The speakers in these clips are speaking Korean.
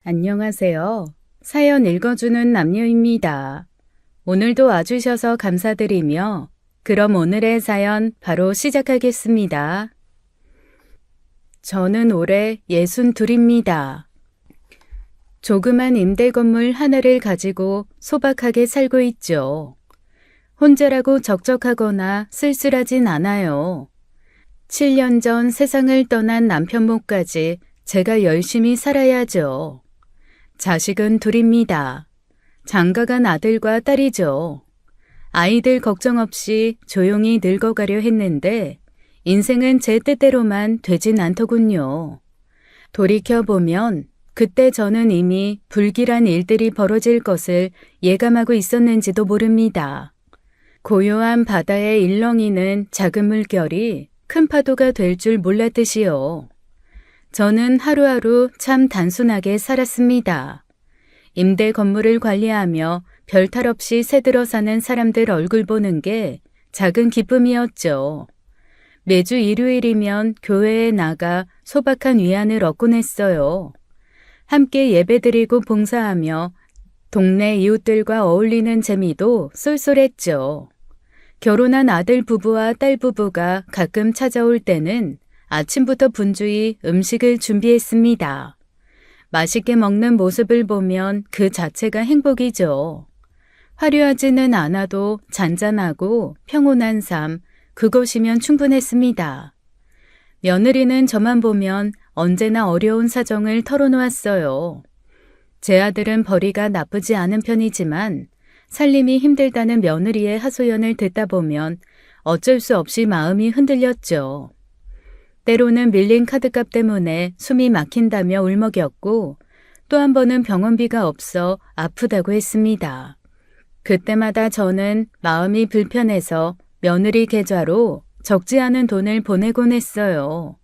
안녕하세요. 사연 읽어주는 남녀입니다. 오늘도 와주셔서 감사드리며 그럼 오늘의 사연 바로 시작하겠습니다. 저는 올해 62입니다. 조그만 임대 건물 하나를 가지고 소박하게 살고 있죠. 혼자라고 적적하거나 쓸쓸하진 않아요. 7년 전 세상을 떠난 남편 몫까지 제가 열심히 살아야죠. 자식은 둘입니다. 장가간 아들과 딸이죠. 아이들 걱정 없이 조용히 늙어가려 했는데 인생은 제 뜻대로만 되진 않더군요. 돌이켜보면 그때 저는 이미 불길한 일들이 벌어질 것을 예감하고 있었는지도 모릅니다. 고요한 바다의 일렁이는 작은 물결이 큰 파도가 될 줄 몰랐듯이요. 저는 하루하루 참 단순하게 살았습니다. 임대 건물을 관리하며 별탈 없이 새들어 사는 사람들 얼굴 보는 게 작은 기쁨이었죠. 매주 일요일이면 교회에 나가 소박한 위안을 얻곤 했어요. 함께 예배드리고 봉사하며 동네 이웃들과 어울리는 재미도 쏠쏠했죠. 결혼한 아들 부부와 딸 부부가 가끔 찾아올 때는 아침부터 분주히 음식을 준비했습니다. 맛있게 먹는 모습을 보면 그 자체가 행복이죠. 화려하지는 않아도 잔잔하고 평온한 삶, 그것이면 충분했습니다. 며느리는 저만 보면 언제나 어려운 사정을 털어놓았어요. 제 아들은 벌이가 나쁘지 않은 편이지만 살림이 힘들다는 며느리의 하소연을 듣다 보면 어쩔 수 없이 마음이 흔들렸죠. 때로는 밀린 카드값 때문에 숨이 막힌다며 울먹였고 또 한 번은 병원비가 없어 아프다고 했습니다. 그때마다 저는 마음이 불편해서 며느리 계좌로 적지 않은 돈을 보내곤 했어요.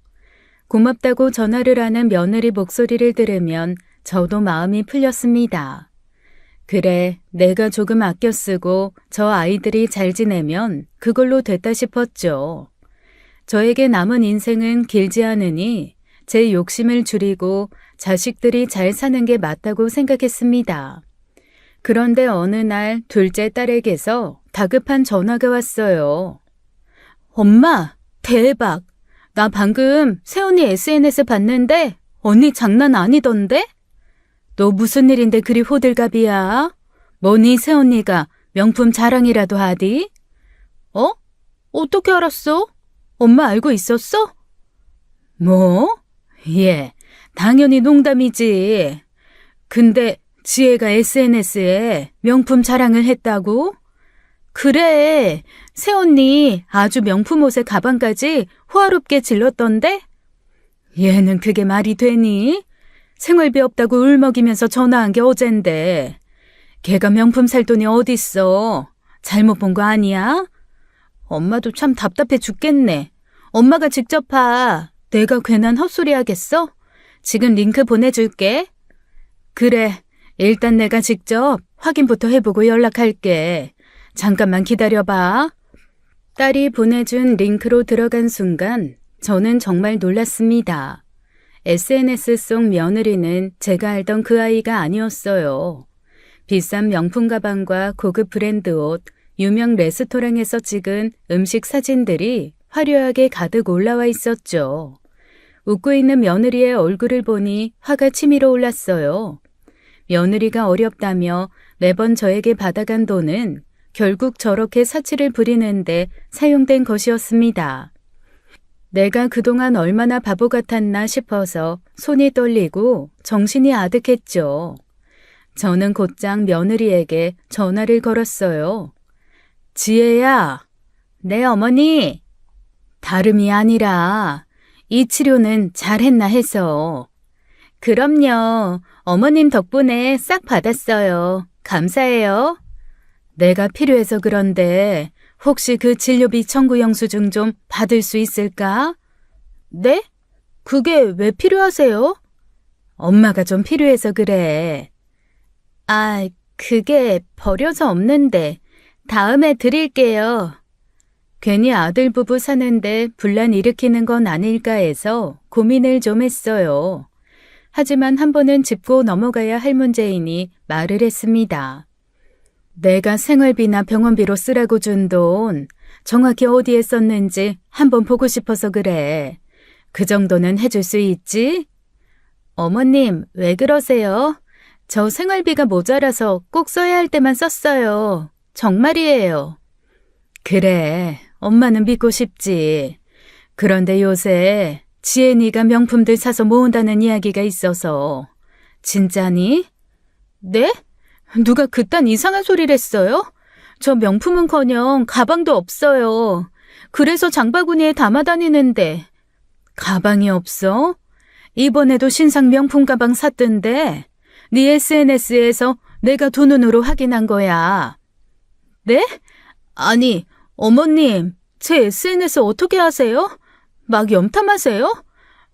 고맙다고 전화를 하는 며느리 목소리를 들으면 저도 마음이 풀렸습니다. 그래, 내가 조금 아껴 쓰고 저 아이들이 잘 지내면 그걸로 됐다 싶었죠. 저에게 남은 인생은 길지 않으니 제 욕심을 줄이고 자식들이 잘 사는 게 맞다고 생각했습니다. 그런데 어느 날 둘째 딸에게서 다급한 전화가 왔어요. 엄마, 대박! 나 방금 세훈이 SNS 봤는데 언니 장난 아니던데? 너 무슨 일인데 그리 호들갑이야? 뭐니 세훈이가 명품 자랑이라도 하디? 어? 어떻게 알았어? 엄마 알고 있었어? 뭐? 예, 당연히 농담이지. 근데 지혜가 SNS에 명품 자랑을 했다고? 그래, 새언니 아주 명품 옷에 가방까지 호화롭게 질렀던데? 얘는 그게 말이 되니? 생활비 없다고 울먹이면서 전화한 게 어젠데. 걔가 명품 살 돈이 어딨어? 잘못 본 거 아니야? 엄마도 참 답답해 죽겠네. 엄마가 직접 봐. 내가 괜한 헛소리 하겠어? 지금 링크 보내줄게. 그래, 일단 내가 직접 확인부터 해보고 연락할게. 잠깐만 기다려봐. 딸이 보내준 링크로 들어간 순간 저는 정말 놀랐습니다. SNS 속 며느리는 제가 알던 그 아이가 아니었어요. 비싼 명품 가방과 고급 브랜드 옷, 유명 레스토랑에서 찍은 음식 사진들이 화려하게 가득 올라와 있었죠. 웃고 있는 며느리의 얼굴을 보니 화가 치밀어 올랐어요. 며느리가 어렵다며 매번 저에게 받아간 돈은 결국 저렇게 사치를 부리는데 사용된 것이었습니다. 내가 그동안 얼마나 바보 같았나 싶어서 손이 떨리고 정신이 아득했죠. 저는 곧장 며느리에게 전화를 걸었어요. 지혜야, 네 어머니. 다름이 아니라 이 치료는 잘했나 해서. 그럼요. 어머님 덕분에 싹 받았어요. 감사해요. 내가 필요해서 그런데 혹시 그 진료비 청구 영수증 좀 받을 수 있을까? 네? 그게 왜 필요하세요? 엄마가 좀 필요해서 그래. 아, 그게 버려서 없는데 다음에 드릴게요. 괜히 아들 부부 사는데 분란 일으키는 건 아닐까 해서 고민을 좀 했어요. 하지만 한 번은 짚고 넘어가야 할 문제이니 말을 했습니다. 내가 생활비나 병원비로 쓰라고 준 돈 정확히 어디에 썼는지 한번 보고 싶어서 그래. 그 정도는 해줄 수 있지? 어머님, 왜 그러세요? 저 생활비가 모자라서 꼭 써야 할 때만 썼어요. 정말이에요. 그래, 엄마는 믿고 싶지. 그런데 요새 지혜니가 명품들 사서 모은다는 이야기가 있어서. 진짜니? 네? 누가 그딴 이상한 소리를 했어요? 저 명품은커녕 가방도 없어요. 그래서 장바구니에 담아 다니는데. 가방이 없어? 이번에도 신상 명품 가방 샀던데. 네 SNS에서 내가 두 눈으로 확인한 거야. 네? 아니, 어머님, 제 SNS 어떻게 아세요? 막 염탐하세요?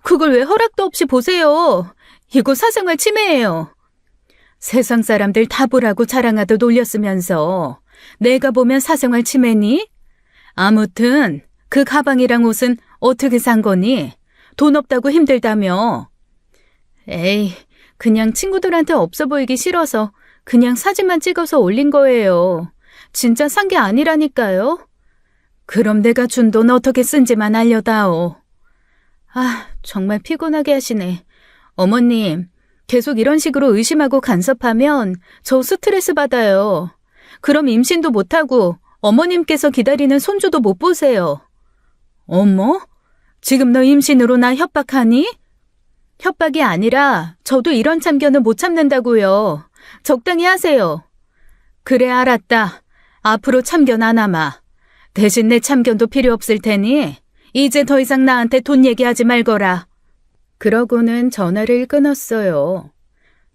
그걸 왜 허락도 없이 보세요. 이거 사생활 침해예요. 세상 사람들 다 보라고 자랑하듯 놀렸으면서 내가 보면 사생활 침해니? 아무튼 그 가방이랑 옷은 어떻게 산 거니? 돈 없다고 힘들다며. 에이, 그냥 친구들한테 없어 보이기 싫어서 그냥 사진만 찍어서 올린 거예요. 진짜 산 게 아니라니까요. 그럼 내가 준 돈 어떻게 쓴지만 알려다오. 아, 정말 피곤하게 하시네. 어머님, 계속 이런 식으로 의심하고 간섭하면 저 스트레스 받아요. 그럼 임신도 못하고 어머님께서 기다리는 손주도 못 보세요. 어머? 지금 너 임신으로 나 협박하니? 협박이 아니라 저도 이런 참견은 못 참는다고요. 적당히 하세요. 그래, 알았다. 앞으로 참견 안 하마. 대신 내 참견도 필요 없을 테니 이제 더 이상 나한테 돈 얘기하지 말거라. 그러고는 전화를 끊었어요.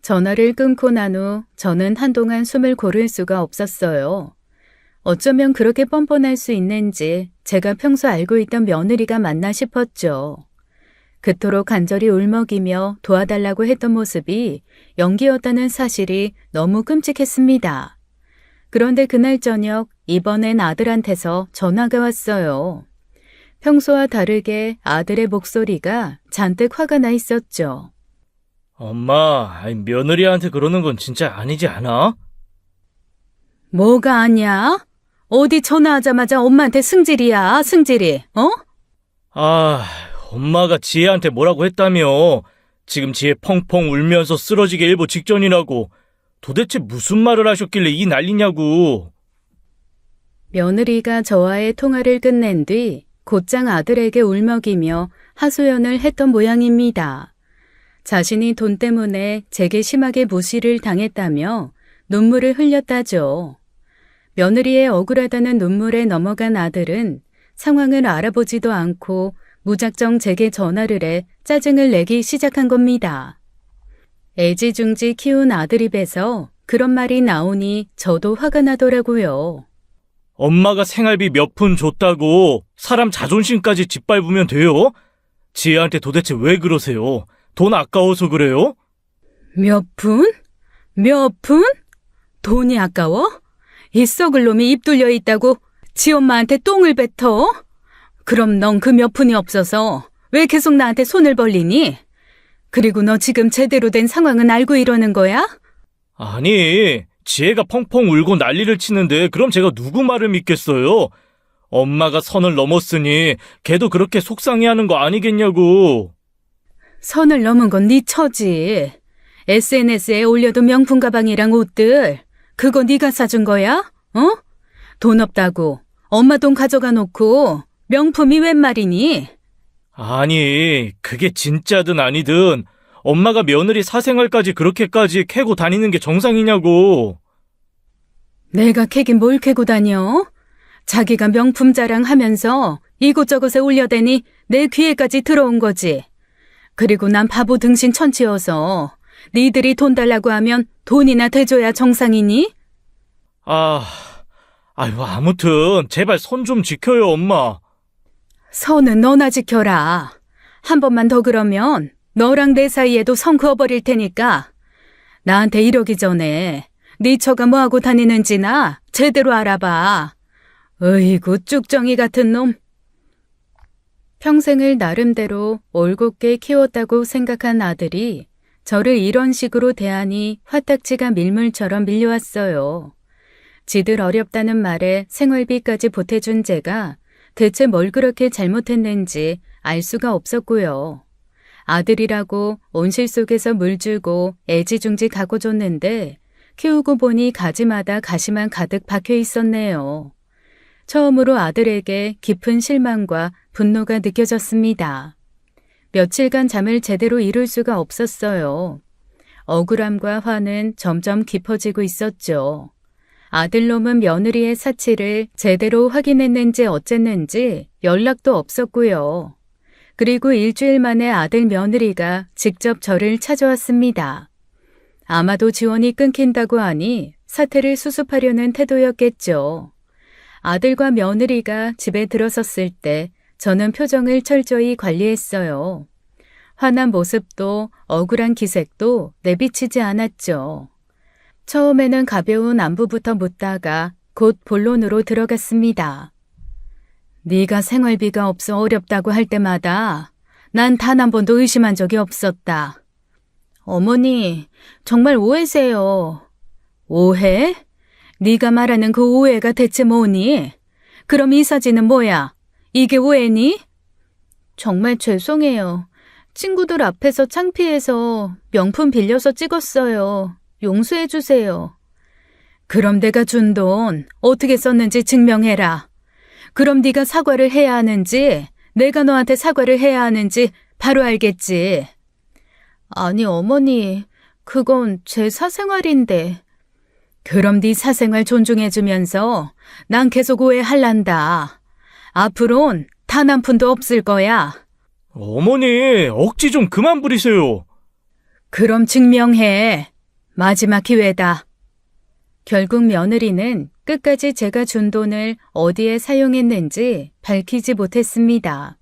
전화를 끊고 난 후 저는 한동안 숨을 고를 수가 없었어요. 어쩌면 그렇게 뻔뻔할 수 있는지 제가 평소 알고 있던 며느리가 맞나 싶었죠. 그토록 간절히 울먹이며 도와달라고 했던 모습이 연기였다는 사실이 너무 끔찍했습니다. 그런데 그날 저녁 이번엔 아들한테서 전화가 왔어요. 평소와 다르게 아들의 목소리가 잔뜩 화가 나 있었죠. 엄마, 며느리한테 그러는 건 진짜 아니지 않아? 뭐가 아니야? 어디 전화하자마자 엄마한테 승질이야, 승질이, 어? 엄마가 지혜한테 뭐라고 했다며. 지금 지혜 펑펑 울면서 쓰러지게 일보 직전이라고. 도대체 무슨 말을 하셨길래 이 난리냐고. 며느리가 저와의 통화를 끝낸 뒤 곧장 아들에게 울먹이며 하소연을 했던 모양입니다. 자신이 돈 때문에 제게 심하게 무시를 당했다며 눈물을 흘렸다죠. 며느리의 억울하다는 눈물에 넘어간 아들은 상황을 알아보지도 않고 무작정 제게 전화를 해 짜증을 내기 시작한 겁니다. 애지중지 키운 아들 입에서 그런 말이 나오니 저도 화가 나더라고요. 엄마가 생활비 몇 푼 줬다고 사람 자존심까지 짓밟으면 돼요? 지혜한테 도대체 왜 그러세요? 돈 아까워서 그래요? 몇 푼? 몇 푼? 돈이 아까워? 이 썩을 놈이 입 뚫려 있다고 지 엄마한테 똥을 뱉어? 그럼 넌 그 몇 푼이 없어서 왜 계속 나한테 손을 벌리니? 그리고 너 지금 제대로 된 상황은 알고 이러는 거야? 아니, 지혜가 펑펑 울고 난리를 치는데 그럼 제가 누구 말을 믿겠어요? 엄마가 선을 넘었으니 걔도 그렇게 속상해하는 거 아니겠냐고. 선을 넘은 건 네 처지. SNS에 올려둔 명품 가방이랑 옷들 그거 네가 사준 거야? 어? 돈 없다고 엄마 돈 가져가 놓고 명품이 웬 말이니? 아니, 그게 진짜든 아니든 엄마가 며느리 사생활까지 그렇게까지 캐고 다니는 게 정상이냐고. 내가 캐긴 뭘 캐고 다녀? 자기가 명품 자랑하면서 이곳저곳에 올려대니 내 귀에까지 들어온 거지. 그리고 난 바보 등신 천치여서 니들이 돈 달라고 하면 돈이나 대줘야 정상이니? 아무튼 제발 선 좀 지켜요, 엄마. 선은 너나 지켜라. 한 번만 더 그러면 너랑 내 사이에도 선 그어버릴 테니까 나한테 이러기 전에 네 처가 뭐하고 다니는지나 제대로 알아봐. 으이구 쭉정이 같은 놈. 평생을 나름대로 올곧게 키웠다고 생각한 아들이 저를 이런 식으로 대하니 화딱지가 밀물처럼 밀려왔어요. 지들 어렵다는 말에 생활비까지 보태준 제가 대체 뭘 그렇게 잘못했는지 알 수가 없었고요. 아들이라고 온실 속에서 물 주고 애지중지 가고 줬는데 키우고 보니 가지마다 가시만 가득 박혀 있었네요. 처음으로 아들에게 깊은 실망과 분노가 느껴졌습니다. 며칠간 잠을 제대로 이룰 수가 없었어요. 억울함과 화는 점점 깊어지고 있었죠. 아들놈은 며느리의 사치를 제대로 확인했는지 어쨌는지 연락도 없었고요. 그리고 일주일 만에 아들 며느리가 직접 저를 찾아왔습니다. 아마도 지원이 끊긴다고 하니 사태를 수습하려는 태도였겠죠. 아들과 며느리가 집에 들어섰을 때 저는 표정을 철저히 관리했어요. 화난 모습도 억울한 기색도 내비치지 않았죠. 처음에는 가벼운 안부부터 묻다가 곧 본론으로 들어갔습니다. 네가 생활비가 없어 어렵다고 할 때마다 난 단 한 번도 의심한 적이 없었다. 어머니, 정말 오해세요. 오해? 네가 말하는 그 오해가 대체 뭐니? 그럼 이 사진은 뭐야? 이게 오해니? 정말 죄송해요. 친구들 앞에서 창피해서 명품 빌려서 찍었어요. 용서해 주세요. 그럼 내가 준 돈 어떻게 썼는지 증명해라. 그럼 네가 사과를 해야 하는지 내가 너한테 사과를 해야 하는지 바로 알겠지. 아니 어머니, 그건 제 사생활인데. 그럼 네 사생활 존중해주면서 난 계속 오해할란다. 앞으론 단 한 푼도 없을 거야. 어머니, 억지 좀 그만 부리세요. 그럼 증명해. 마지막 기회다. 결국 며느리는 끝까지 제가 준 돈을 어디에 사용했는지 밝히지 못했습니다.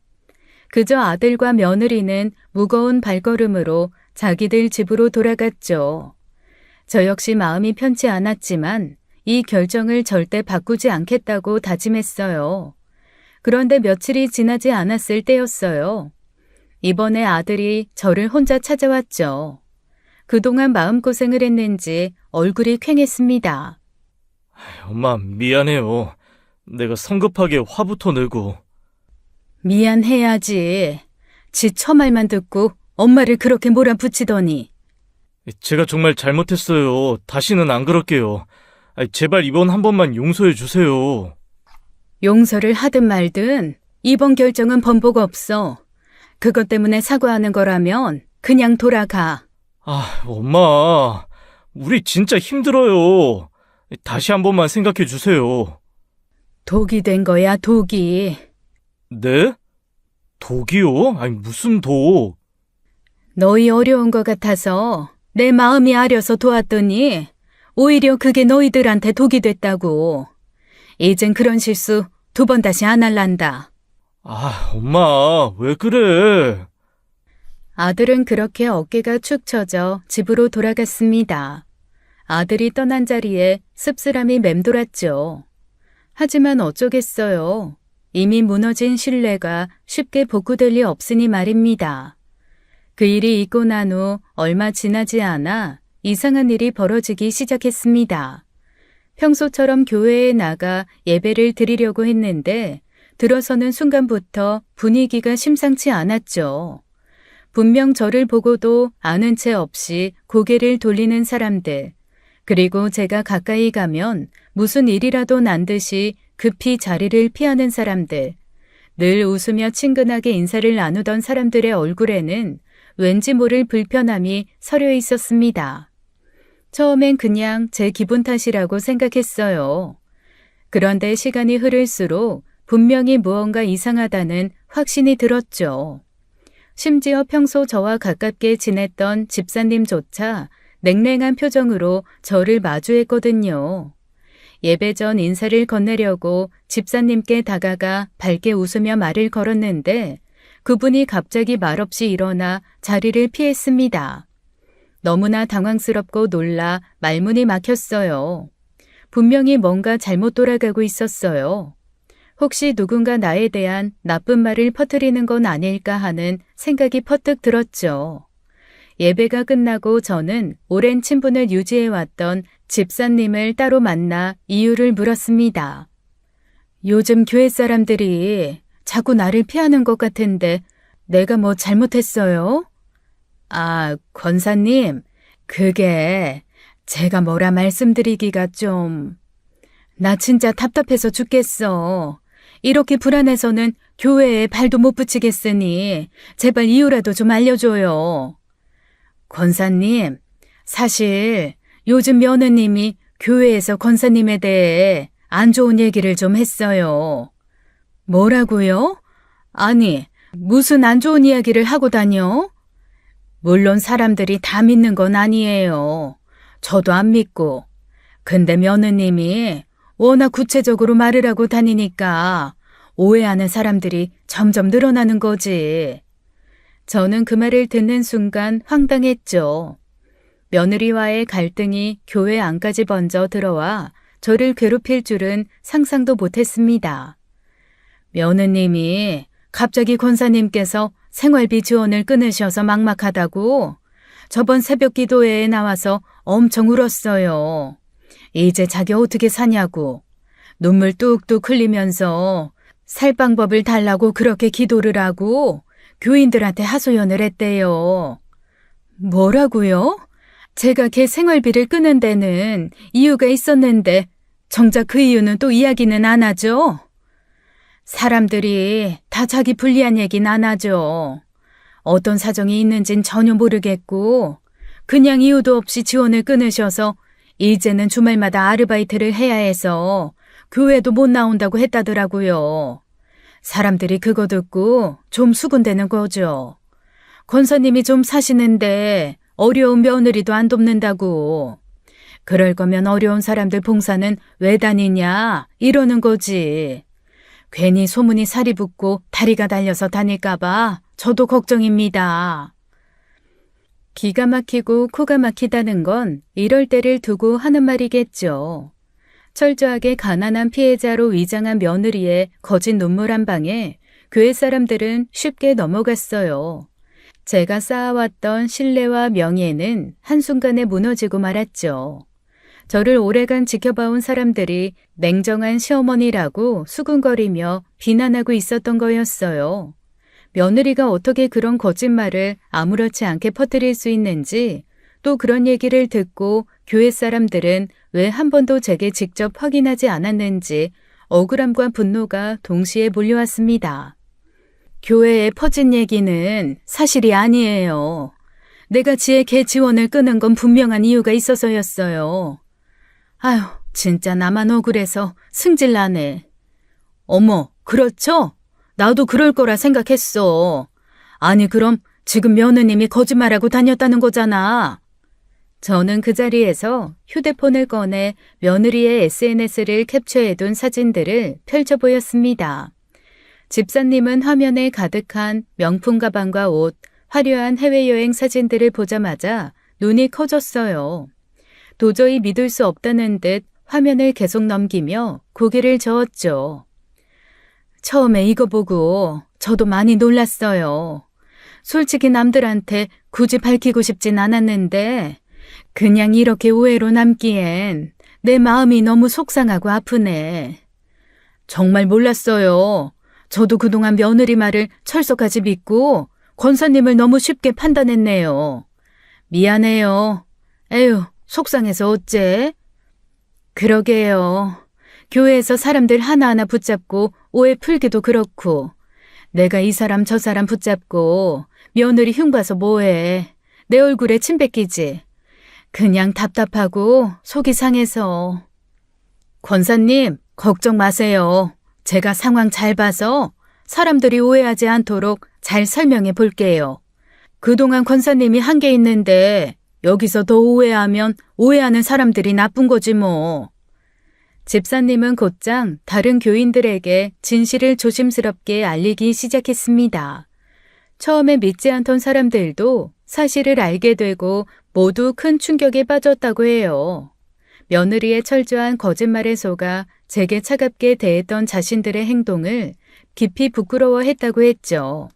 그저 아들과 며느리는 무거운 발걸음으로 자기들 집으로 돌아갔죠. 저 역시 마음이 편치 않았지만 이 결정을 절대 바꾸지 않겠다고 다짐했어요. 그런데 며칠이 지나지 않았을 때였어요. 이번에 아들이 저를 혼자 찾아왔죠. 그동안 마음고생을 했는지 얼굴이 퀭했습니다. 엄마, 미안해요. 내가 성급하게 화부터 내고. 미안해야지. 지 처말만 듣고 엄마를 그렇게 몰아붙이더니. 제가 정말 잘못했어요. 다시는 안 그럴게요. 제발 이번 한 번만 용서해 주세요. 용서를 하든 말든 이번 결정은 번복 없어. 그것 때문에 사과하는 거라면 그냥 돌아가. 엄마. 우리 진짜 힘들어요. 다시 한 번만 생각해 주세요. 독이 된 거야, 독이. 네? 독이요? 무슨 독? 너희 어려운 것 같아서 내 마음이 아려서 도왔더니 오히려 그게 너희들한테 독이 됐다고. 이젠 그런 실수 두 번 다시 안 할란다. 엄마, 왜 그래? 아들은 그렇게 어깨가 축 처져 집으로 돌아갔습니다. 아들이 떠난 자리에 씁쓸함이 맴돌았죠. 하지만 어쩌겠어요. 이미 무너진 신뢰가 쉽게 복구될 리 없으니 말입니다. 그 일이 있고 난 후 얼마 지나지 않아 이상한 일이 벌어지기 시작했습니다. 평소처럼 교회에 나가 예배를 드리려고 했는데 들어서는 순간부터 분위기가 심상치 않았죠. 분명 저를 보고도 아는 채 없이 고개를 돌리는 사람들, 그리고 제가 가까이 가면 무슨 일이라도 난 듯이 급히 자리를 피하는 사람들, 늘 웃으며 친근하게 인사를 나누던 사람들의 얼굴에는 왠지 모를 불편함이 서려 있었습니다. 처음엔 그냥 제 기분 탓이라고 생각했어요. 그런데 시간이 흐를수록 분명히 무언가 이상하다는 확신이 들었죠. 심지어 평소 저와 가깝게 지냈던 집사님조차 냉랭한 표정으로 저를 마주했거든요. 예배 전 인사를 건네려고 집사님께 다가가 밝게 웃으며 말을 걸었는데 그분이 갑자기 말없이 일어나 자리를 피했습니다. 너무나 당황스럽고 놀라 말문이 막혔어요. 분명히 뭔가 잘못 돌아가고 있었어요. 혹시 누군가 나에 대한 나쁜 말을 퍼뜨리는 건 아닐까 하는 생각이 퍼뜩 들었죠. 예배가 끝나고 저는 오랜 친분을 유지해왔던 집사님을 따로 만나 이유를 물었습니다. 요즘 교회 사람들이 자꾸 나를 피하는 것 같은데 내가 뭐 잘못했어요? 아, 권사님, 그게 제가 뭐라 말씀드리기가 좀... 나 진짜 답답해서 죽겠어. 이렇게 불안해서는 교회에 발도 못 붙이겠으니 제발 이유라도 좀 알려줘요. 권사님, 사실 요즘 며느님이 교회에서 권사님에 대해 안 좋은 얘기를 좀 했어요. 뭐라고요? 아니, 무슨 안 좋은 이야기를 하고 다녀? 물론 사람들이 다 믿는 건 아니에요. 저도 안 믿고. 근데 며느님이 워낙 구체적으로 말을 하고 다니니까 오해하는 사람들이 점점 늘어나는 거지. 저는 그 말을 듣는 순간 황당했죠. 며느리와의 갈등이 교회 안까지 번져 들어와 저를 괴롭힐 줄은 상상도 못했습니다. 며느님이 갑자기 권사님께서 생활비 지원을 끊으셔서 막막하다고 저번 새벽 기도회에 나와서 엄청 울었어요. 이제 자기 어떻게 사냐고 눈물 뚝뚝 흘리면서 살 방법을 달라고 그렇게 기도를 하고 교인들한테 하소연을 했대요. 뭐라고요? 제가 걔 생활비를 끄는 데는 이유가 있었는데 정작 그 이유는 또 이야기는 안 하죠? 사람들이 다 자기 불리한 얘기는 안 하죠. 어떤 사정이 있는진 전혀 모르겠고 그냥 이유도 없이 지원을 끊으셔서 이제는 주말마다 아르바이트를 해야 해서 교회도 못 나온다고 했다더라고요. 사람들이 그거 듣고 좀 수군대는 거죠. 권사님이 좀 사시는데 어려운 며느리도 안 돕는다고. 그럴 거면 어려운 사람들 봉사는 왜 다니냐 이러는 거지. 괜히 소문이 살이 붙고 다리가 달려서 다닐까 봐 저도 걱정입니다. 기가 막히고 코가 막히다는 건 이럴 때를 두고 하는 말이겠죠. 철저하게 가난한 피해자로 위장한 며느리의 거짓 눈물 한 방에 교회 사람들은 쉽게 넘어갔어요. 제가 쌓아왔던 신뢰와 명예는 한순간에 무너지고 말았죠. 저를 오래간 지켜봐온 사람들이 냉정한 시어머니라고 수군거리며 비난하고 있었던 거였어요. 며느리가 어떻게 그런 거짓말을 아무렇지 않게 퍼뜨릴 수 있는지, 또 그런 얘기를 듣고 교회 사람들은 왜 한 번도 제게 직접 확인하지 않았는지 억울함과 분노가 동시에 몰려왔습니다. 교회에 퍼진 얘기는 사실이 아니에요. 내가 지혜 개 지원을 끄는 건 분명한 이유가 있어서였어요. 아휴, 진짜 나만 억울해서 승질나네. 어머, 그렇죠? 나도 그럴 거라 생각했어. 아니 그럼 지금 며느님이 거짓말하고 다녔다는 거잖아. 저는 그 자리에서 휴대폰을 꺼내 며느리의 SNS를 캡처해둔 사진들을 펼쳐 보였습니다. 집사님은 화면에 가득한 명품 가방과 옷, 화려한 해외여행 사진들을 보자마자 눈이 커졌어요. 도저히 믿을 수 없다는 듯 화면을 계속 넘기며 고개를 저었죠. 처음에 이거 보고 저도 많이 놀랐어요. 솔직히 남들한테 굳이 밝히고 싶진 않았는데 그냥 이렇게 오해로 남기엔 내 마음이 너무 속상하고 아프네. 정말 몰랐어요. 저도 그동안 며느리 말을 철석까지 믿고 권사님을 너무 쉽게 판단했네요. 미안해요. 에휴, 속상해서 어째? 그러게요. 교회에서 사람들 하나하나 붙잡고 오해 풀기도 그렇고 내가 이 사람 저 사람 붙잡고 며느리 흉봐서 뭐해. 내 얼굴에 침 뱉기지. 그냥 답답하고 속이 상해서. 권사님, 걱정 마세요. 제가 상황 잘 봐서 사람들이 오해하지 않도록 잘 설명해 볼게요. 그동안 권사님이 한 게 있는데 여기서 더 오해하면 오해하는 사람들이 나쁜 거지 뭐. 집사님은 곧장 다른 교인들에게 진실을 조심스럽게 알리기 시작했습니다. 처음에 믿지 않던 사람들도 사실을 알게 되고 모두 큰 충격에 빠졌다고 해요. 며느리의 철저한 거짓말에 속아 제게 차갑게 대했던 자신들의 행동을 깊이 부끄러워했다고 했죠.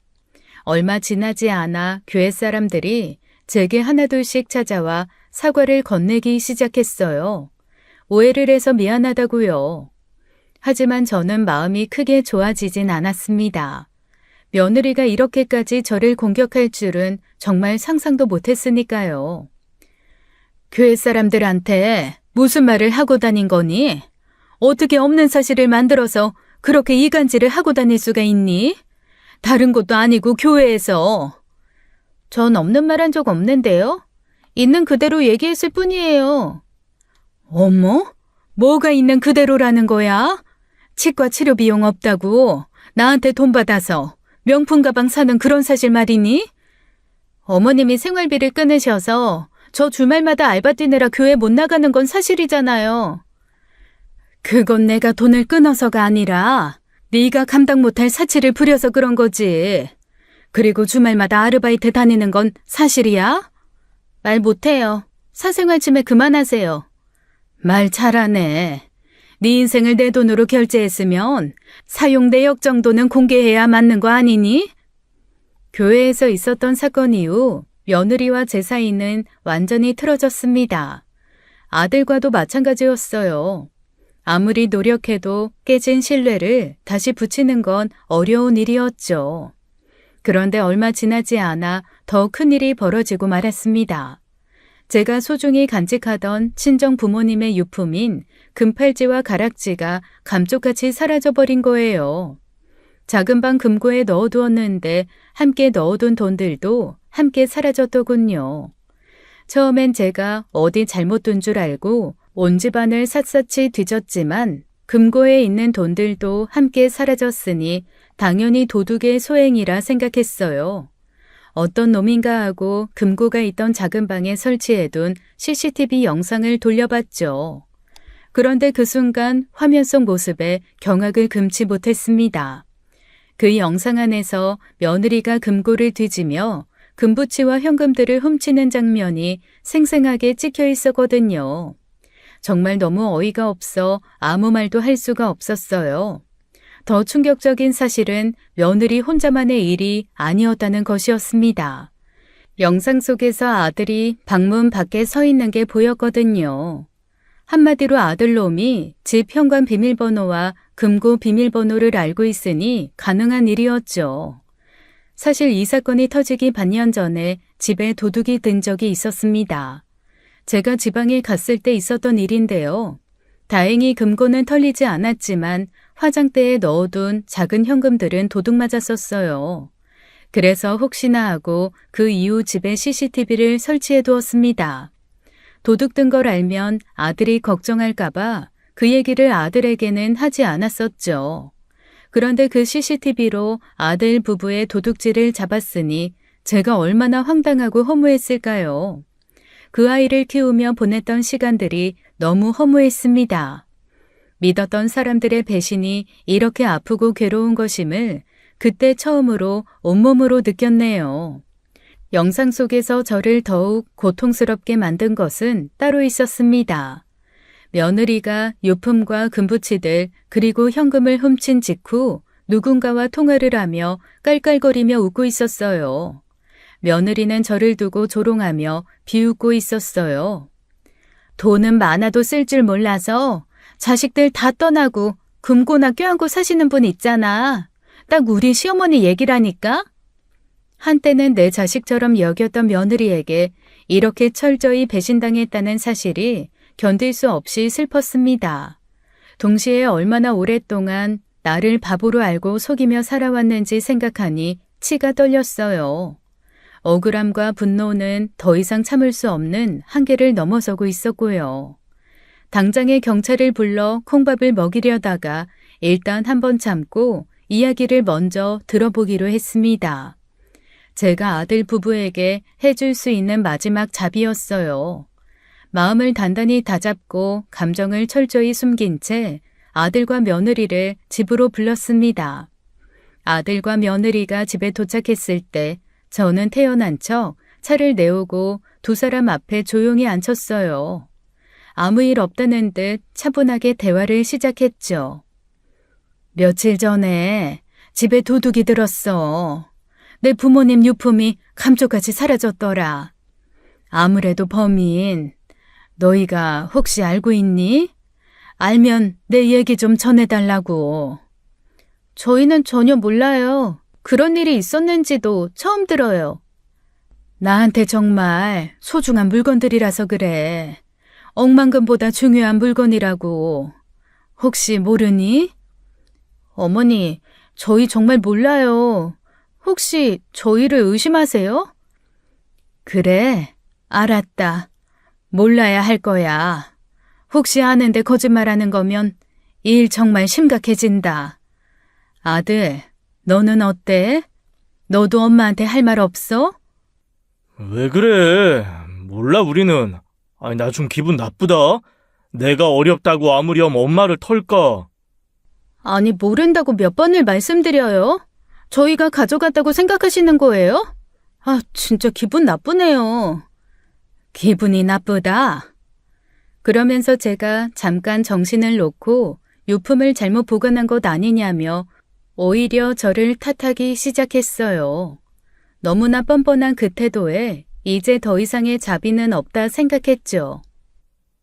얼마 지나지 않아 교회 사람들이 제게 하나둘씩 찾아와 사과를 건네기 시작했어요. 오해를 해서 미안하다고요. 하지만 저는 마음이 크게 좋아지진 않았습니다. 며느리가 이렇게까지 저를 공격할 줄은 정말 상상도 못했으니까요. 교회 사람들한테 무슨 말을 하고 다닌 거니? 어떻게 없는 사실을 만들어서 그렇게 이간질을 하고 다닐 수가 있니? 다른 곳도 아니고 교회에서. 전 없는 말 한 적 없는데요. 있는 그대로 얘기했을 뿐이에요. 어머? 뭐가 있는 그대로라는 거야? 치과 치료 비용 없다고 나한테 돈 받아서 명품 가방 사는 그런 사실 말이니? 어머님이 생활비를 끊으셔서 저 주말마다 알바 뛰느라 교회 못 나가는 건 사실이잖아요. 그건 내가 돈을 끊어서가 아니라 네가 감당 못할 사치를 부려서 그런 거지. 그리고 주말마다 아르바이트 다니는 건 사실이야? 말 못해요. 사생활 침해 그만하세요. 말 잘하네. 네 인생을 내 돈으로 결제했으면 사용 내역 정도는 공개해야 맞는 거 아니니? 교회에서 있었던 사건 이후 며느리와 제 사이는 완전히 틀어졌습니다. 아들과도 마찬가지였어요. 아무리 노력해도 깨진 신뢰를 다시 붙이는 건 어려운 일이었죠. 그런데 얼마 지나지 않아 더 큰 일이 벌어지고 말았습니다. 제가 소중히 간직하던 친정 부모님의 유품인 금팔찌와 가락지가 감쪽같이 사라져버린 거예요. 작은 방 금고에 넣어두었는데 함께 넣어둔 돈들도 함께 사라졌더군요. 처음엔 제가 어디 잘못 둔 줄 알고 온 집안을 샅샅이 뒤졌지만 금고에 있는 돈들도 함께 사라졌으니 당연히 도둑의 소행이라 생각했어요. 어떤 놈인가 하고 금고가 있던 작은 방에 설치해둔 CCTV 영상을 돌려봤죠. 그런데 그 순간 화면 속 모습에 경악을 금치 못했습니다. 그 영상 안에서 며느리가 금고를 뒤지며 금부치와 현금들을 훔치는 장면이 생생하게 찍혀 있었거든요. 정말 너무 어이가 없어 아무 말도 할 수가 없었어요. 더 충격적인 사실은 며느리 혼자만의 일이 아니었다는 것이었습니다. 영상 속에서 아들이 방문 밖에 서 있는 게 보였거든요. 한마디로 아들놈이 집 현관 비밀번호와 금고 비밀번호를 알고 있으니 가능한 일이었죠. 사실 이 사건이 터지기 반년 전에 집에 도둑이 든 적이 있었습니다. 제가 지방에 갔을 때 있었던 일인데요. 다행히 금고는 털리지 않았지만 화장대에 넣어둔 작은 현금들은 도둑 맞았었어요. 그래서 혹시나 하고 그 이후 집에 CCTV를 설치해 두었습니다. 도둑 든 걸 알면 아들이 걱정할까봐 그 얘기를 아들에게는 하지 않았었죠. 그런데 그 CCTV로 아들 부부의 도둑질을 잡았으니 제가 얼마나 황당하고 허무했을까요? 그 아이를 키우며 보냈던 시간들이 너무 허무했습니다. 믿었던 사람들의 배신이 이렇게 아프고 괴로운 것임을 그때 처음으로 온몸으로 느꼈네요. 영상 속에서 저를 더욱 고통스럽게 만든 것은 따로 있었습니다. 며느리가 유품과 금부치들 그리고 현금을 훔친 직후 누군가와 통화를 하며 깔깔거리며 웃고 있었어요. 며느리는 저를 두고 조롱하며 비웃고 있었어요. 돈은 많아도 쓸 줄 몰라서 자식들 다 떠나고 금고나 껴안고 사시는 분 있잖아. 딱 우리 시어머니 얘기라니까? 한때는 내 자식처럼 여겼던 며느리에게 이렇게 철저히 배신당했다는 사실이 견딜 수 없이 슬펐습니다. 동시에 얼마나 오랫동안 나를 바보로 알고 속이며 살아왔는지 생각하니 치가 떨렸어요. 억울함과 분노는 더 이상 참을 수 없는 한계를 넘어서고 있었고요. 당장에 경찰을 불러 콩밥을 먹이려다가 일단 한번 참고 이야기를 먼저 들어보기로 했습니다. 제가 아들 부부에게 해줄 수 있는 마지막 잡이었어요. 마음을 단단히 다잡고 감정을 철저히 숨긴 채 아들과 며느리를 집으로 불렀습니다. 아들과 며느리가 집에 도착했을 때 저는 태어난 척 차를 내오고 두 사람 앞에 조용히 앉혔어요. 아무 일 없다는 듯 차분하게 대화를 시작했죠. 며칠 전에 집에 도둑이 들었어. 내 부모님 유품이 감쪽같이 사라졌더라. 아무래도 범인, 너희가 혹시 알고 있니? 알면 내 얘기 좀 전해달라고. 저희는 전혀 몰라요. 그런 일이 있었는지도 처음 들어요. 나한테 정말 소중한 물건들이라서 그래. 억만금보다 중요한 물건이라고. 혹시 모르니? 어머니, 저희 정말 몰라요. 혹시 저희를 의심하세요? 그래, 알았다. 몰라야 할 거야. 혹시 아는데 거짓말하는 거면 일 정말 심각해진다. 아들, 너는 어때? 너도 엄마한테 할 말 없어? 왜 그래? 몰라, 우리는. 아니, 나 좀 기분 나쁘다. 내가 어렵다고 아무렴 엄마를 털까? 아니, 모른다고 몇 번을 말씀드려요? 저희가 가져갔다고 생각하시는 거예요? 아, 진짜 기분 나쁘네요. 기분이 나쁘다. 그러면서 제가 잠깐 정신을 놓고 유품을 잘못 보관한 것 아니냐며 오히려 저를 탓하기 시작했어요. 너무나 뻔뻔한 그 태도에 이제 더 이상의 자비는 없다 생각했죠.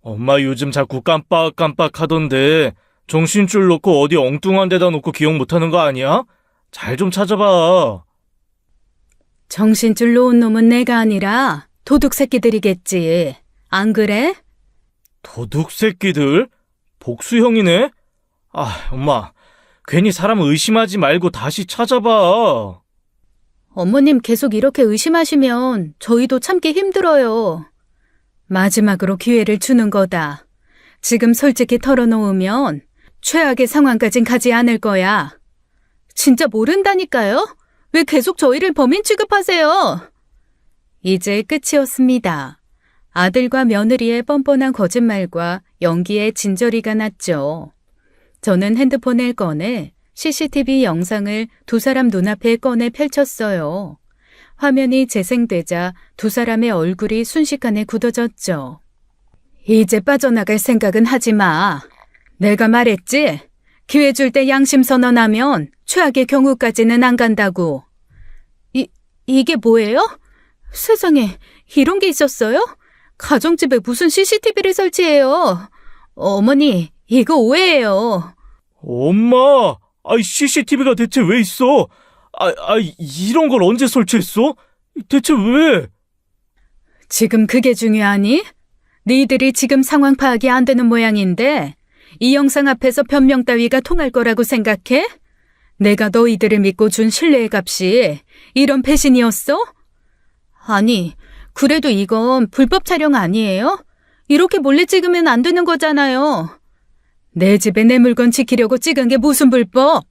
엄마 요즘 자꾸 깜빡깜빡 하던데 정신줄 놓고 어디 엉뚱한 데다 놓고 기억 못하는 거 아니야? 잘 좀 찾아봐. 정신줄 놓은 놈은 내가 아니라 도둑 새끼들이겠지. 안 그래? 도둑 새끼들? 복수형이네? 아, 엄마. 괜히 사람 의심하지 말고 다시 찾아봐. 어머님 계속 이렇게 의심하시면 저희도 참기 힘들어요. 마지막으로 기회를 주는 거다. 지금 솔직히 털어놓으면 최악의 상황까진 가지 않을 거야. 진짜 모른다니까요? 왜 계속 저희를 범인 취급하세요? 이제 끝이었습니다. 아들과 며느리의 뻔뻔한 거짓말과 연기에 진저리가 났죠. 저는 핸드폰을 꺼내 CCTV 영상을 두 사람 눈앞에 꺼내 펼쳤어요. 화면이 재생되자 두 사람의 얼굴이 순식간에 굳어졌죠. 이제 빠져나갈 생각은 하지 마. 내가 말했지? 기회 줄 때 양심 선언하면 최악의 경우까지는 안 간다고. 이게 뭐예요? 세상에, 이런 게 있었어요? 가정집에 무슨 CCTV를 설치해요? 어머니, 이거 오해예요. 엄마! 아이, CCTV가 대체 왜 있어? 이런 걸 언제 설치했어? 대체 왜? 지금 그게 중요하니? 니들이 지금 상황 파악이 안 되는 모양인데 이 영상 앞에서 변명 따위가 통할 거라고 생각해? 내가 너희들을 믿고 준 신뢰의 값이 이런 배신이었어? 아니, 그래도 이건 불법 촬영 아니에요? 이렇게 몰래 찍으면 안 되는 거잖아요. 내 집에 내 물건 지키려고 찍은 게 무슨 불법?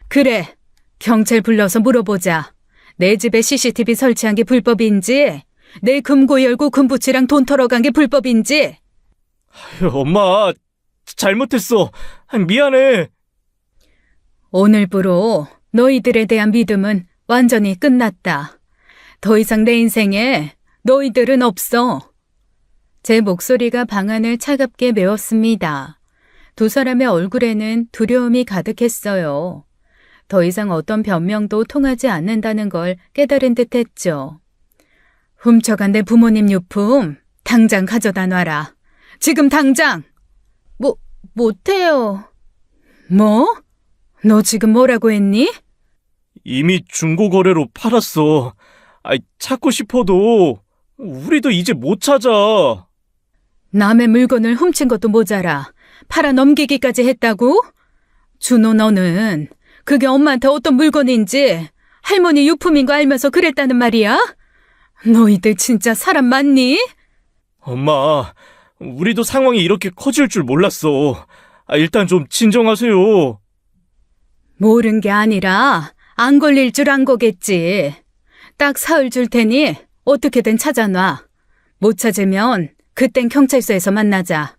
그래, 경찰 불러서 물어보자. 내 집에 CCTV 설치한 게 불법인지, 내 금고 열고 금붙이랑 돈 털어간 게 불법인지. 엄마, 잘못했어. 미안해. 오늘부로 너희들에 대한 믿음은 완전히 끝났다. 더 이상 내 인생에 너희들은 없어. 제 목소리가 방안을 차갑게 메웠습니다. 두 사람의 얼굴에는 두려움이 가득했어요. 더 이상 어떤 변명도 통하지 않는다는 걸 깨달은 듯했죠. 훔쳐간 내 부모님 유품 당장 가져다 놔라. 지금 당장! 못해요. 뭐? 너 지금 뭐라고 했니? 이미 중고거래로 팔았어. 찾고 싶어도 우리도 이제 못 찾아. 남의 물건을 훔친 것도 모자라 팔아 넘기기까지 했다고? 준호, 너는 그게 엄마한테 어떤 물건인지 할머니 유품인 거 알면서 그랬다는 말이야? 너희들 진짜 사람 맞니? 엄마, 우리도 상황이 이렇게 커질 줄 몰랐어. 일단 좀 진정하세요. 모른 게 아니라 안 걸릴 줄 안 거겠지. 딱 사흘 줄 테니 어떻게든 찾아놔. 못 찾으면 그땐 경찰서에서 만나자.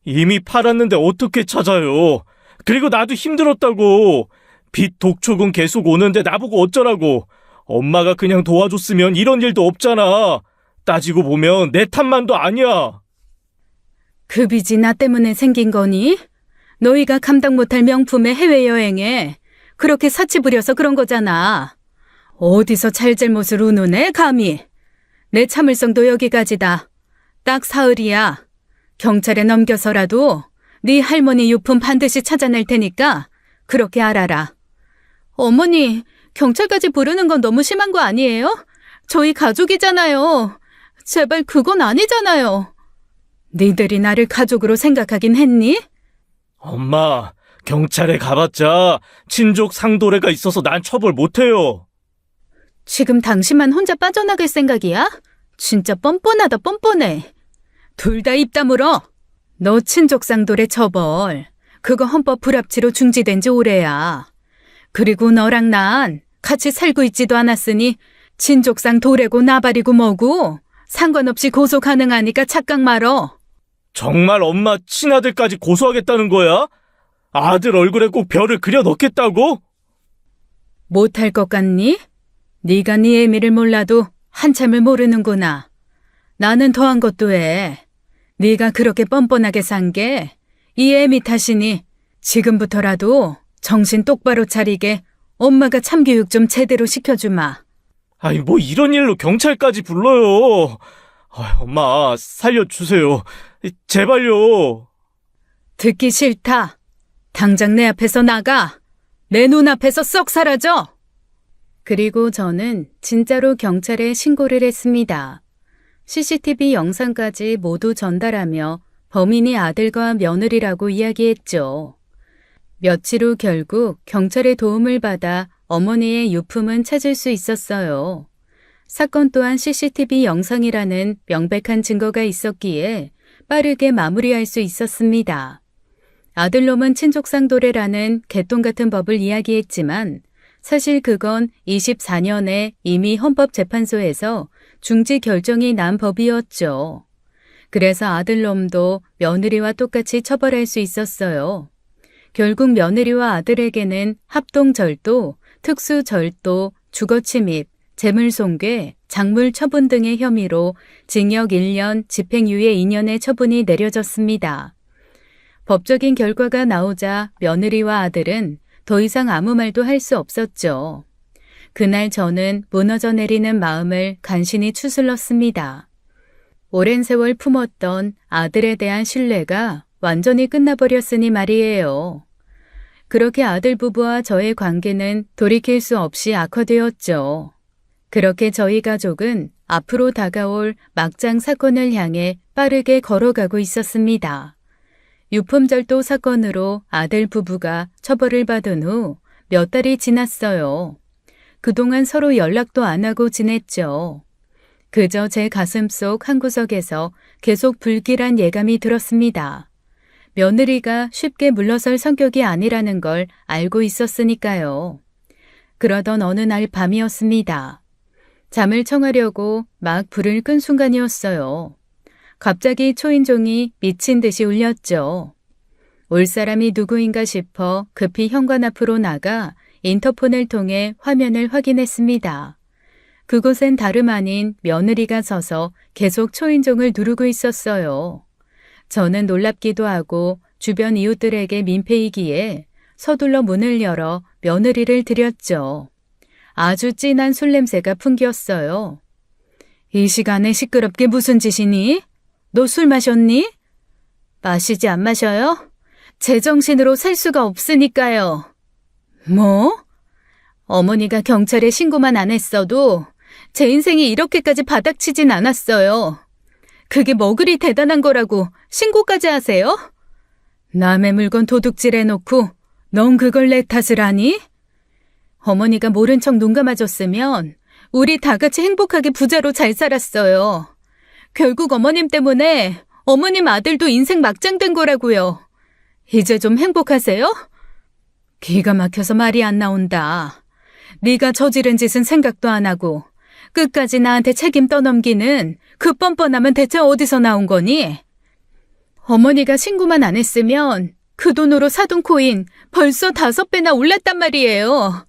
이미 팔았는데 어떻게 찾아요? 그리고 나도 힘들었다고. 빚 독촉은 계속 오는데 나보고 어쩌라고. 엄마가 그냥 도와줬으면 이런 일도 없잖아. 따지고 보면 내 탓만도 아니야. 그 빚이 나 때문에 생긴 거니? 너희가 감당 못할 명품의 해외여행에 그렇게 사치 부려서 그런 거잖아. 어디서 잘잘못을 우는애 감히. 내 참을성도 여기까지다. 딱 사흘이야. 경찰에 넘겨서라도 네 할머니 유품 반드시 찾아낼 테니까 그렇게 알아라. 어머니, 경찰까지 부르는 건 너무 심한 거 아니에요? 저희 가족이잖아요. 제발 그건 아니잖아요. 니들이 나를 가족으로 생각하긴 했니? 엄마, 경찰에 가봤자 친족 상도례가 있어서 난 처벌 못해요. 지금 당신만 혼자 빠져나갈 생각이야? 진짜 뻔뻔하다 뻔뻔해. 둘 다 입 다물어. 너 친족상도례 처벌. 그거 헌법 불합치로 중지된 지 오래야. 그리고 너랑 난 같이 살고 있지도 않았으니 친족상 도래고 나발이고 뭐고 상관없이 고소 가능하니까 착각 말어. 정말 엄마 친아들까지 고소하겠다는 거야? 아들 얼굴에 꼭 별을 그려 넣겠다고? 못할 것 같니? 네가 네 애미를 몰라도 한참을 모르는구나. 나는 더한 것도 해. 네가 그렇게 뻔뻔하게 산 게 이 애미 탓이니 지금부터라도 정신 똑바로 차리게 엄마가 참교육 좀 제대로 시켜주마. 아니, 뭐 이런 일로 경찰까지 불러요. 엄마, 살려주세요. 제발요. 듣기 싫다. 당장 내 앞에서 나가. 내 눈앞에서 썩 사라져. 그리고 저는 진짜로 경찰에 신고를 했습니다. CCTV 영상까지 모두 전달하며 범인이 아들과 며느리라고 이야기했죠. 며칠 후 결국 경찰의 도움을 받아 어머니의 유품은 찾을 수 있었어요. 사건 또한 CCTV 영상이라는 명백한 증거가 있었기에 빠르게 마무리할 수 있었습니다. 아들놈은 친족상도례라는 개똥 같은 법을 이야기했지만 사실 그건 24년에 이미 헌법재판소에서 중지 결정이 난 법이었죠. 그래서 아들놈도 며느리와 똑같이 처벌할 수 있었어요. 결국 며느리와 아들에게는 합동절도, 특수절도, 주거침입, 재물손괴, 작물처분 등의 혐의로 징역 1년, 집행유예 2년의 처분이 내려졌습니다. 법적인 결과가 나오자 며느리와 아들은 더 이상 아무 말도 할 수 없었죠. 그날 저는 무너져 내리는 마음을 간신히 추슬렀습니다. 오랜 세월 품었던 아들에 대한 신뢰가 완전히 끝나버렸으니 말이에요. 그렇게 아들 부부와 저의 관계는 돌이킬 수 없이 악화되었죠. 그렇게 저희 가족은 앞으로 다가올 막장 사건을 향해 빠르게 걸어가고 있었습니다. 유품절도 사건으로 아들 부부가 처벌을 받은 후 몇 달이 지났어요. 그동안 서로 연락도 안 하고 지냈죠. 그저 제 가슴속 한구석에서 계속 불길한 예감이 들었습니다. 며느리가 쉽게 물러설 성격이 아니라는 걸 알고 있었으니까요. 그러던 어느 날 밤이었습니다. 잠을 청하려고 막 불을 끈 순간이었어요. 갑자기 초인종이 미친 듯이 울렸죠. 올 사람이 누구인가 싶어 급히 현관 앞으로 나가 인터폰을 통해 화면을 확인했습니다. 그곳엔 다름 아닌 며느리가 서서 계속 초인종을 누르고 있었어요. 저는 놀랍기도 하고 주변 이웃들에게 민폐이기에 서둘러 문을 열어 며느리를 드렸죠. 아주 진한 술 냄새가 풍겼어요. 이 시간에 시끄럽게 무슨 짓이니? 너 술 마셨니? 마시지 안 마셔요? 제정신으로 살 수가 없으니까요. 뭐? 어머니가 경찰에 신고만 안 했어도 제 인생이 이렇게까지 바닥치진 않았어요. 그게 뭐 그리 대단한 거라고 신고까지 하세요? 남의 물건 도둑질해놓고 넌 그걸 내 탓을 하니? 어머니가 모른 척 눈 감아줬으면 우리 다 같이 행복하게 부자로 잘 살았어요. 결국 어머님 때문에 어머님 아들도 인생 막장된 거라고요. 이제 좀 행복하세요? 기가 막혀서 말이 안 나온다. 네가 저지른 짓은 생각도 안 하고 끝까지 나한테 책임 떠넘기는 그 뻔뻔함은 대체 어디서 나온 거니? 어머니가 신고만 안 했으면 그 돈으로 사둔 코인 벌써 5배나 올랐단 말이에요.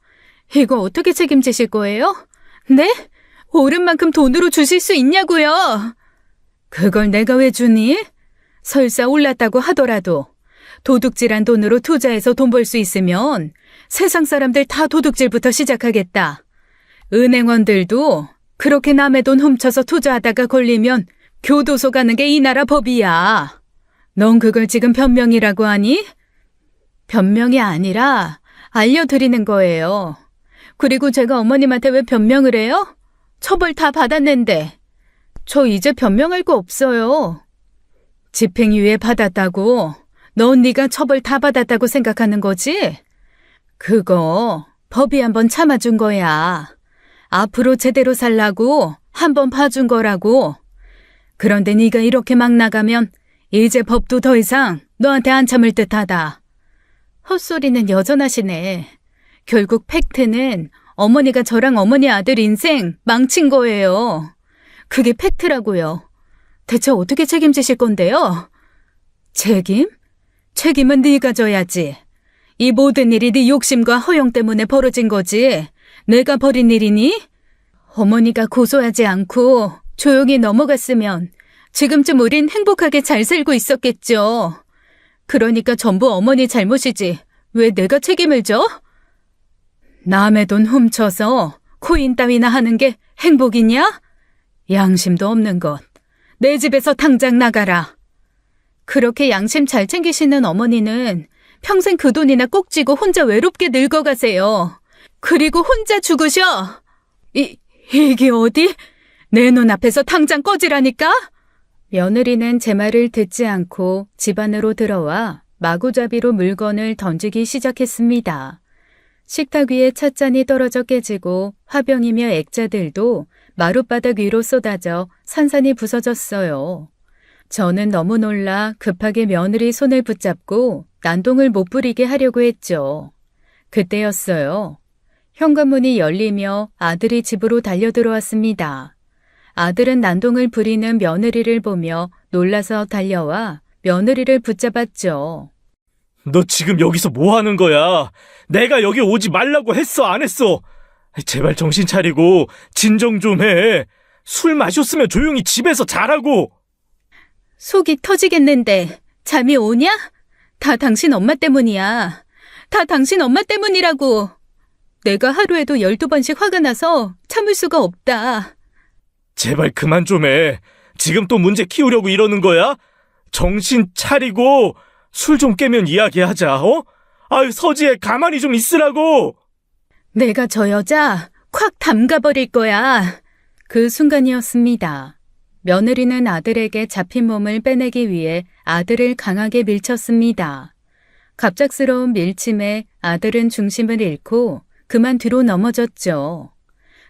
이거 어떻게 책임지실 거예요? 네? 오른 만큼 돈으로 주실 수 있냐고요? 그걸 내가 왜 주니? 설사 올랐다고 하더라도 도둑질한 돈으로 투자해서 돈 벌 수 있으면 세상 사람들 다 도둑질부터 시작하겠다. 은행원들도 그렇게 남의 돈 훔쳐서 투자하다가 걸리면 교도소 가는 게 이 나라 법이야. 넌 그걸 지금 변명이라고 하니? 변명이 아니라 알려드리는 거예요. 그리고 제가 어머님한테 왜 변명을 해요? 처벌 다 받았는데. 저 이제 변명할 거 없어요. 집행유예 받았다고? 넌 네가 처벌 다 받았다고 생각하는 거지? 그거 법이 한번 참아준 거야. 앞으로 제대로 살라고 한번 봐준 거라고. 그런데 네가 이렇게 막 나가면 이제 법도 더 이상 너한테 안 참을 듯하다. 헛소리는 여전하시네. 결국 팩트는 어머니가 저랑 어머니 아들 인생 망친 거예요. 그게 팩트라고요. 대체 어떻게 책임지실 건데요? 책임? 책임은 네가 져야지. 이 모든 일이 네 욕심과 허영 때문에 벌어진 거지. 내가 벌인 일이니? 어머니가 고소하지 않고 조용히 넘어갔으면 지금쯤 우린 행복하게 잘 살고 있었겠죠. 그러니까 전부 어머니 잘못이지. 왜 내가 책임을 져? 남의 돈 훔쳐서 코인 따위나 하는 게 행복이냐? 양심도 없는 것. 내 집에서 당장 나가라. 그렇게 양심 잘 챙기시는 어머니는 평생 그 돈이나 꼭 쥐고 혼자 외롭게 늙어가세요. 그리고 혼자 죽으셔. 이게 어디? 내 눈앞에서 당장 꺼지라니까? 며느리는 제 말을 듣지 않고 집 안으로 들어와 마구잡이로 물건을 던지기 시작했습니다. 식탁 위에 찻잔이 떨어져 깨지고 화병이며 액자들도 마룻바닥 위로 쏟아져 산산이 부서졌어요. 저는 너무 놀라 급하게 며느리 손을 붙잡고 난동을 못 부리게 하려고 했죠. 그때였어요. 현관문이 열리며 아들이 집으로 달려들어왔습니다. 아들은 난동을 부리는 며느리를 보며 놀라서 달려와 며느리를 붙잡았죠. 너 지금 여기서 뭐 하는 거야? 내가 여기 오지 말라고 했어, 안 했어? 제발 정신 차리고 진정 좀 해. 술 마셨으면 조용히 집에서 자라고. 속이 터지겠는데 잠이 오냐? 다 당신 엄마 때문이야. 다 당신 엄마 때문이라고. 내가 하루에도 12번씩 화가 나서 참을 수가 없다. 제발 그만 좀 해. 지금 또 문제 키우려고 이러는 거야? 정신 차리고 술 좀 깨면 이야기하자, 어? 아유, 서지혜 가만히 좀 있으라고. 내가 저 여자 콱 담가버릴 거야. 그 순간이었습니다. 며느리는 아들에게 잡힌 몸을 빼내기 위해 아들을 강하게 밀쳤습니다. 갑작스러운 밀침에 아들은 중심을 잃고 그만 뒤로 넘어졌죠.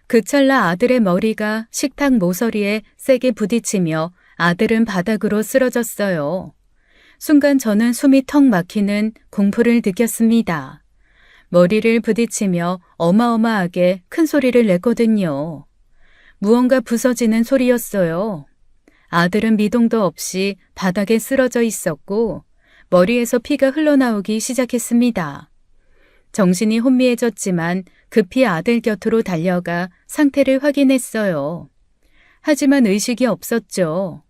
그 찰나 아들의 머리가 식탁 모서리에 세게 부딪히며 아들은 바닥으로 쓰러졌어요. 순간 저는 숨이 턱 막히는 공포를 느꼈습니다. 머리를 부딪히며 어마어마하게 큰 소리를 냈거든요. 무언가 부서지는 소리였어요. 아들은 미동도 없이 바닥에 쓰러져 있었고 머리에서 피가 흘러나오기 시작했습니다. 정신이 혼미해졌지만 급히 아들 곁으로 달려가 상태를 확인했어요. 하지만 의식이 없었죠.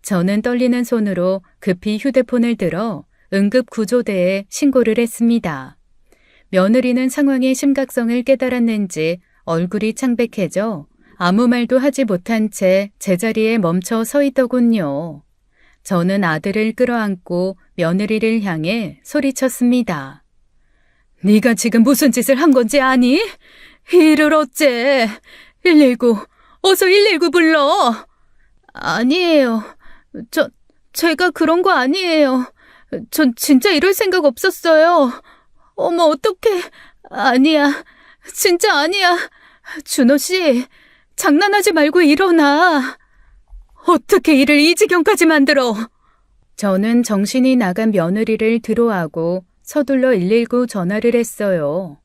저는 떨리는 손으로 급히 휴대폰을 들어 응급구조대에 신고를 했습니다. 며느리는 상황의 심각성을 깨달았는지 얼굴이 창백해져 아무 말도 하지 못한 채 제자리에 멈춰 서 있더군요. 저는 아들을 끌어안고 며느리를 향해 소리쳤습니다. 네가 지금 무슨 짓을 한 건지 아니? 이를 어째? 119, 어서 119 불러. 아니에요. 제가 그런 거 아니에요. 전 진짜 이럴 생각 없었어요. 어머, 어떡해. 아니야. 진짜 아니야. 준호 씨, 장난하지 말고 일어나. 어떻게 일을 이 지경까지 만들어? 저는 정신이 나간 며느리를 들어하고 서둘러 119 전화를 했어요.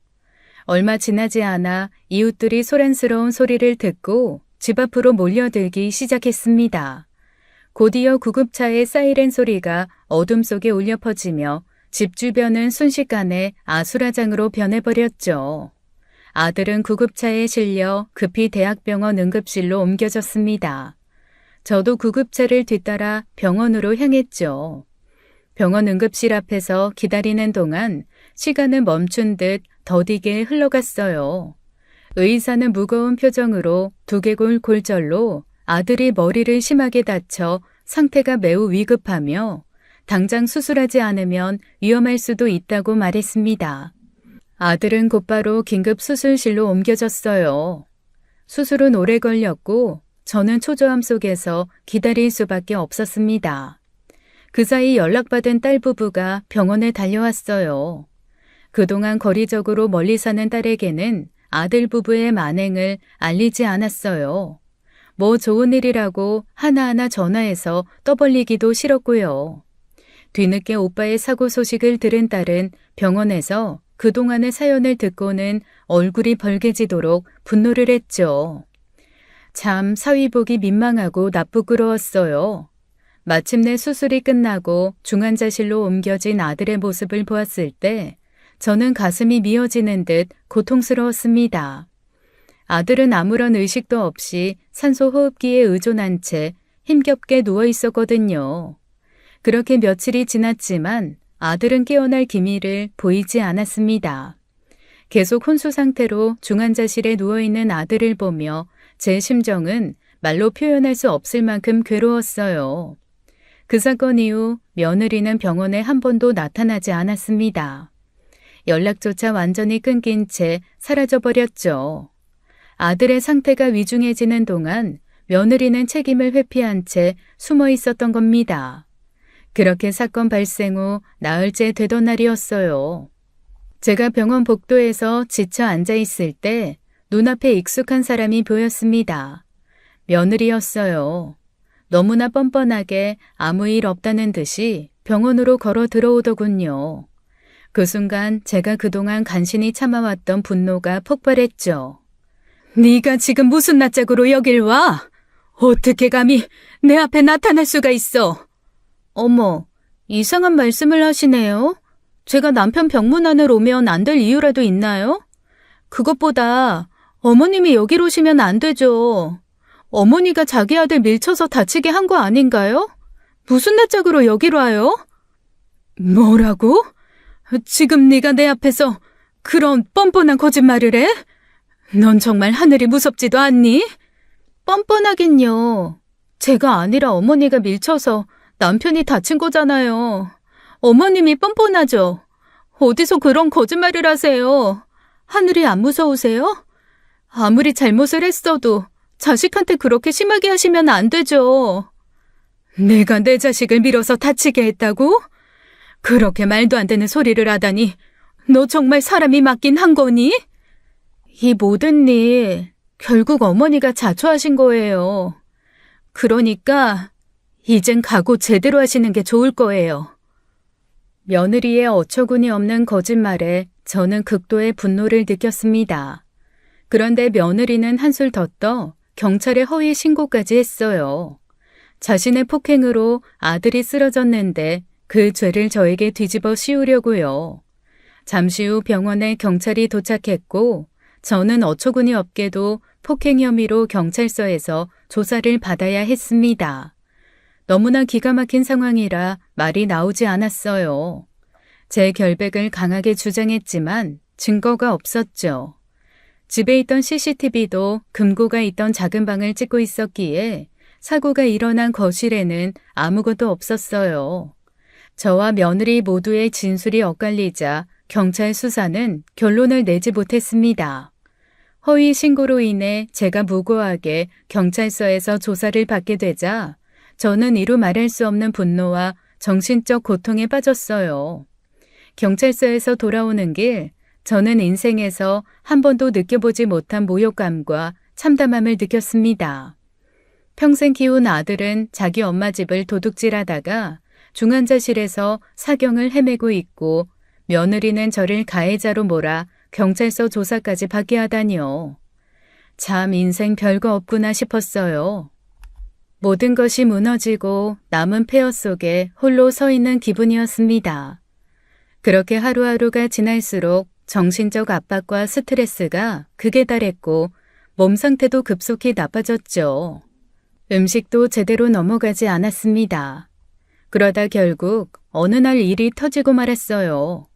얼마 지나지 않아 이웃들이 소란스러운 소리를 듣고 집 앞으로 몰려들기 시작했습니다. 곧이어 구급차의 사이렌 소리가 어둠 속에 울려 퍼지며 집 주변은 순식간에 아수라장으로 변해버렸죠. 아들은 구급차에 실려 급히 대학병원 응급실로 옮겨졌습니다. 저도 구급차를 뒤따라 병원으로 향했죠. 병원 응급실 앞에서 기다리는 동안 시간은 멈춘 듯 더디게 흘러갔어요. 의사는 무거운 표정으로 두개골 골절로 아들이 머리를 심하게 다쳐 상태가 매우 위급하며 당장 수술하지 않으면 위험할 수도 있다고 말했습니다. 아들은 곧바로 긴급 수술실로 옮겨졌어요. 수술은 오래 걸렸고 저는 초조함 속에서 기다릴 수밖에 없었습니다. 그 사이 연락받은 딸 부부가 병원에 달려왔어요. 그동안 거리적으로 멀리 사는 딸에게는 아들 부부의 만행을 알리지 않았어요. 뭐 좋은 일이라고 하나하나 전화해서 떠벌리기도 싫었고요. 뒤늦게 오빠의 사고 소식을 들은 딸은 병원에서 그동안의 사연을 듣고는 얼굴이 벌개지도록 분노를 했죠. 참 사위복이 민망하고 나쁘끄러웠어요. 마침내 수술이 끝나고 중환자실로 옮겨진 아들의 모습을 보았을 때 저는 가슴이 미어지는 듯 고통스러웠습니다. 아들은 아무런 의식도 없이 산소 호흡기에 의존한 채 힘겹게 누워 있었거든요. 그렇게 며칠이 지났지만 아들은 깨어날 기미를 보이지 않았습니다. 계속 혼수 상태로 중환자실에 누워있는 아들을 보며 제 심정은 말로 표현할 수 없을 만큼 괴로웠어요. 그 사건 이후 며느리는 병원에 한 번도 나타나지 않았습니다. 연락조차 완전히 끊긴 채 사라져버렸죠. 아들의 상태가 위중해지는 동안 며느리는 책임을 회피한 채 숨어 있었던 겁니다. 그렇게 사건 발생 후 나흘째 되던 날이었어요. 제가 병원 복도에서 지쳐 앉아 있을 때 눈앞에 익숙한 사람이 보였습니다. 며느리였어요. 너무나 뻔뻔하게 아무 일 없다는 듯이 병원으로 걸어 들어오더군요. 그 순간 제가 그동안 간신히 참아왔던 분노가 폭발했죠. 네가 지금 무슨 낯짝으로 여길 와? 어떻게 감히 내 앞에 나타날 수가 있어? 어머, 이상한 말씀을 하시네요. 제가 남편 병문안을 오면 안 될 이유라도 있나요? 그것보다 어머님이 여기로 오시면 안 되죠. 어머니가 자기 아들 밀쳐서 다치게 한 거 아닌가요? 무슨 낯짝으로 여기로 와요? 뭐라고? 지금 네가 내 앞에서 그런 뻔뻔한 거짓말을 해? 넌 정말 하늘이 무섭지도 않니? 뻔뻔하긴요. 제가 아니라 어머니가 밀쳐서 남편이 다친 거잖아요. 어머님이 뻔뻔하죠. 어디서 그런 거짓말을 하세요? 하늘이 안 무서우세요? 아무리 잘못을 했어도 자식한테 그렇게 심하게 하시면 안 되죠. 내가 내 자식을 밀어서 다치게 했다고? 그렇게 말도 안 되는 소리를 하다니 너 정말 사람이 맞긴 한 거니? 이 모든 일 결국 어머니가 자초하신 거예요. 그러니까 이젠 각오 제대로 하시는 게 좋을 거예요. 며느리의 어처구니 없는 거짓말에 저는 극도의 분노를 느꼈습니다. 그런데 며느리는 한술 더 떠 경찰에 허위 신고까지 했어요. 자신의 폭행으로 아들이 쓰러졌는데 그 죄를 저에게 뒤집어 씌우려고요. 잠시 후 병원에 경찰이 도착했고 저는 어처구니 없게도 폭행 혐의로 경찰서에서 조사를 받아야 했습니다. 너무나 기가 막힌 상황이라 말이 나오지 않았어요. 제 결백을 강하게 주장했지만 증거가 없었죠. 집에 있던 CCTV도 금고가 있던 작은 방을 찍고 있었기에 사고가 일어난 거실에는 아무것도 없었어요. 저와 며느리 모두의 진술이 엇갈리자 경찰 수사는 결론을 내지 못했습니다. 허위 신고로 인해 제가 무고하게 경찰서에서 조사를 받게 되자 저는 이루 말할 수 없는 분노와 정신적 고통에 빠졌어요. 경찰서에서 돌아오는 길, 저는 인생에서 한 번도 느껴보지 못한 모욕감과 참담함을 느꼈습니다. 평생 키운 아들은 자기 엄마 집을 도둑질하다가 중환자실에서 사경을 헤매고 있고 며느리는 저를 가해자로 몰아 경찰서 조사까지 받게 하다니요. 참 인생 별거 없구나 싶었어요. 모든 것이 무너지고 남은 폐허 속에 홀로 서 있는 기분이었습니다. 그렇게 하루하루가 지날수록 정신적 압박과 스트레스가 극에 달했고 몸 상태도 급속히 나빠졌죠. 음식도 제대로 넘어가지 않았습니다. 그러다 결국 어느 날 일이 터지고 말았어요.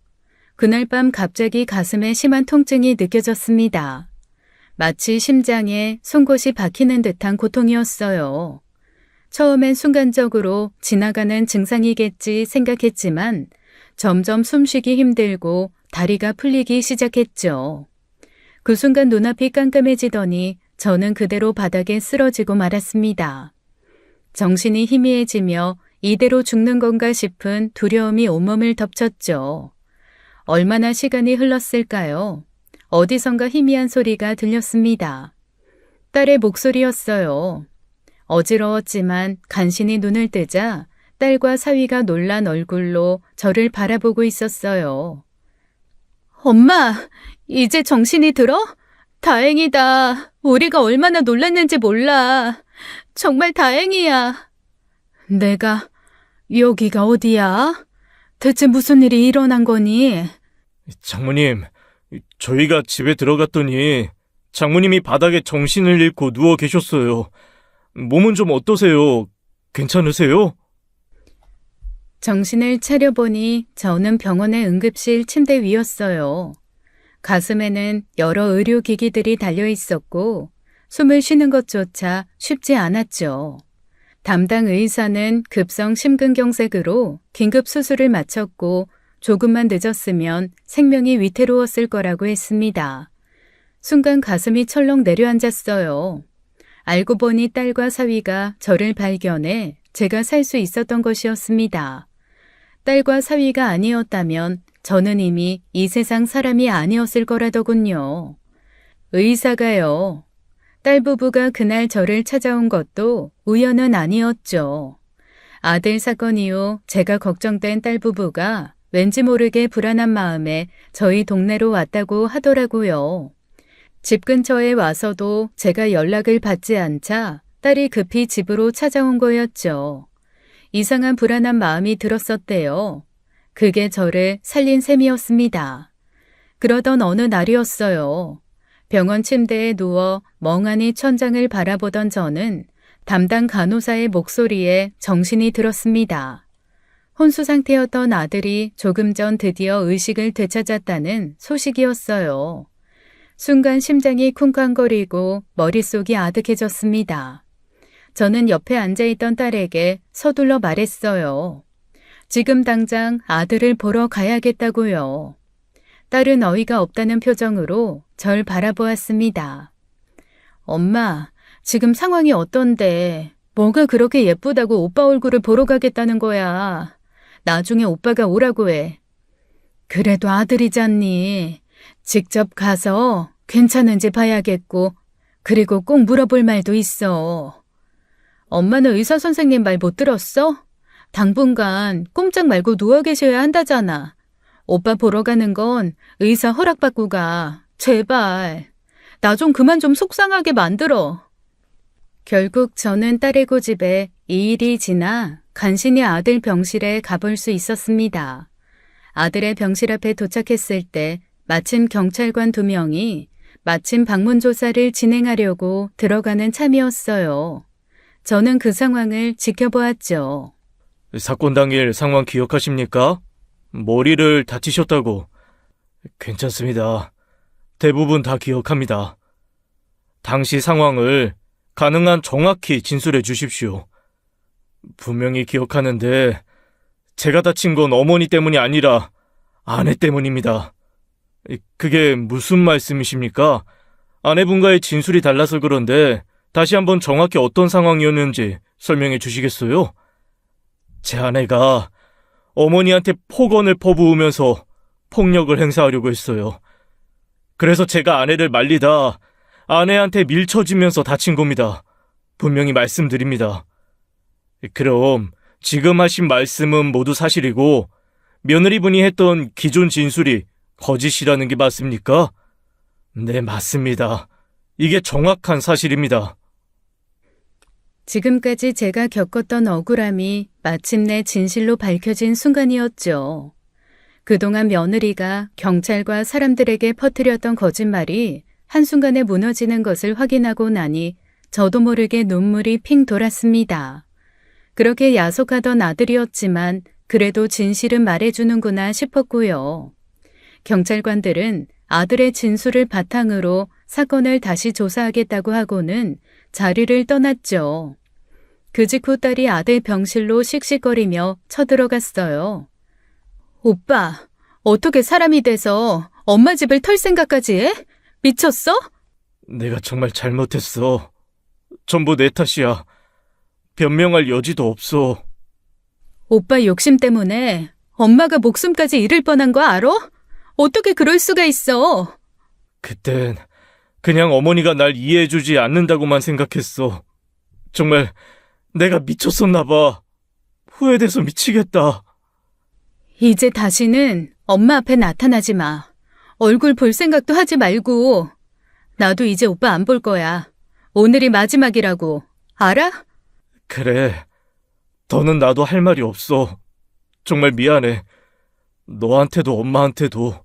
그날 밤 갑자기 가슴에 심한 통증이 느껴졌습니다. 마치 심장에 송곳이 박히는 듯한 고통이었어요. 처음엔 순간적으로 지나가는 증상이겠지 생각했지만 점점 숨쉬기 힘들고 다리가 풀리기 시작했죠. 그 순간 눈앞이 깜깜해지더니 저는 그대로 바닥에 쓰러지고 말았습니다. 정신이 희미해지며 이대로 죽는 건가 싶은 두려움이 온몸을 덮쳤죠. 얼마나 시간이 흘렀을까요? 어디선가 희미한 소리가 들렸습니다. 딸의 목소리였어요. 어지러웠지만 간신히 눈을 뜨자 딸과 사위가 놀란 얼굴로 저를 바라보고 있었어요. 엄마, 이제 정신이 들어? 다행이다. 우리가 얼마나 놀랐는지 몰라. 정말 다행이야. 내가 여기가 어디야? 대체 무슨 일이 일어난 거니? 장모님, 저희가 집에 들어갔더니 장모님이 바닥에 정신을 잃고 누워 계셨어요. 몸은 좀 어떠세요? 괜찮으세요? 정신을 차려보니 저는 병원의 응급실 침대 위였어요. 가슴에는 여러 의료기기들이 달려 있었고 숨을 쉬는 것조차 쉽지 않았죠. 담당 의사는 급성 심근경색으로 긴급 수술을 마쳤고 조금만 늦었으면 생명이 위태로웠을 거라고 했습니다. 순간 가슴이 철렁 내려앉았어요. 알고 보니 딸과 사위가 저를 발견해 제가 살 수 있었던 것이었습니다. 딸과 사위가 아니었다면 저는 이미 이 세상 사람이 아니었을 거라더군요. 의사가요. 딸 부부가 그날 저를 찾아온 것도 우연은 아니었죠. 아들 사건 이후 제가 걱정된 딸 부부가 왠지 모르게 불안한 마음에 저희 동네로 왔다고 하더라고요. 집 근처에 와서도 제가 연락을 받지 않자 딸이 급히 집으로 찾아온 거였죠. 이상한 불안한 마음이 들었었대요. 그게 저를 살린 셈이었습니다. 그러던 어느 날이었어요. 병원 침대에 누워 멍하니 천장을 바라보던 저는 담당 간호사의 목소리에 정신이 들었습니다. 혼수 상태였던 아들이 조금 전 드디어 의식을 되찾았다는 소식이었어요. 순간 심장이 쿵쾅거리고 머릿속이 아득해졌습니다. 저는 옆에 앉아있던 딸에게 서둘러 말했어요. 지금 당장 아들을 보러 가야겠다고요. 딸은 어이가 없다는 표정으로 절 바라보았습니다. 엄마, 지금 상황이 어떤데? 뭐가 그렇게 예쁘다고 오빠 얼굴을 보러 가겠다는 거야? 나중에 오빠가 오라고 해. 그래도 아들이잖니. 직접 가서 괜찮은지 봐야겠고, 그리고 꼭 물어볼 말도 있어. 엄마는 의사 선생님 말 못 들었어? 당분간 꼼짝 말고 누워 계셔야 한다잖아. 오빠 보러 가는 건 의사 허락받고 가. 제발. 나 좀 그만 좀 속상하게 만들어. 결국 저는 딸의 고집에 2일이 지나 간신히 아들 병실에 가볼 수 있었습니다. 아들의 병실 앞에 도착했을 때 마침 경찰관 2명이 마침 방문 조사를 진행하려고 들어가는 참이었어요. 저는 그 상황을 지켜보았죠. 사건 당일 상황 기억하십니까? 머리를 다치셨다고. 괜찮습니다. 대부분 다 기억합니다. 당시 상황을 가능한 정확히 진술해 주십시오. 분명히 기억하는데 제가 다친 건 어머니 때문이 아니라 아내 때문입니다. 그게 무슨 말씀이십니까? 아내분과의 진술이 달라서 그런데 다시 한번 정확히 어떤 상황이었는지 설명해 주시겠어요? 제 아내가 어머니한테 폭언을 퍼부으면서 폭력을 행사하려고 했어요. 그래서 제가 아내를 말리다 아내한테 밀쳐지면서 다친 겁니다. 분명히 말씀드립니다. 그럼 지금 하신 말씀은 모두 사실이고 며느리분이 했던 기존 진술이 거짓이라는 게 맞습니까? 네, 맞습니다. 이게 정확한 사실입니다. 지금까지 제가 겪었던 억울함이 마침내 진실로 밝혀진 순간이었죠. 그동안 며느리가 경찰과 사람들에게 퍼뜨렸던 거짓말이 한순간에 무너지는 것을 확인하고 나니 저도 모르게 눈물이 핑 돌았습니다. 그렇게 야속하던 아들이었지만 그래도 진실은 말해주는구나 싶었고요. 경찰관들은 아들의 진술을 바탕으로 사건을 다시 조사하겠다고 하고는 자리를 떠났죠. 그 직후 딸이 아들 병실로 씩씩거리며 쳐들어갔어요. 오빠, 어떻게 사람이 돼서 엄마 집을 털 생각까지 해? 미쳤어? 내가 정말 잘못했어. 전부 내 탓이야. 변명할 여지도 없어. 오빠 욕심 때문에 엄마가 목숨까지 잃을 뻔한 거 알아? 어떻게 그럴 수가 있어? 그땐 그냥 어머니가 날 이해해주지 않는다고만 생각했어. 정말 내가 미쳤었나 봐. 후회돼서 미치겠다. 이제 다시는 엄마 앞에 나타나지 마. 얼굴 볼 생각도 하지 말고. 나도 이제 오빠 안 볼 거야. 오늘이 마지막이라고. 알아? 그래. 더는 나도 할 말이 없어. 정말 미안해. 너한테도 엄마한테도.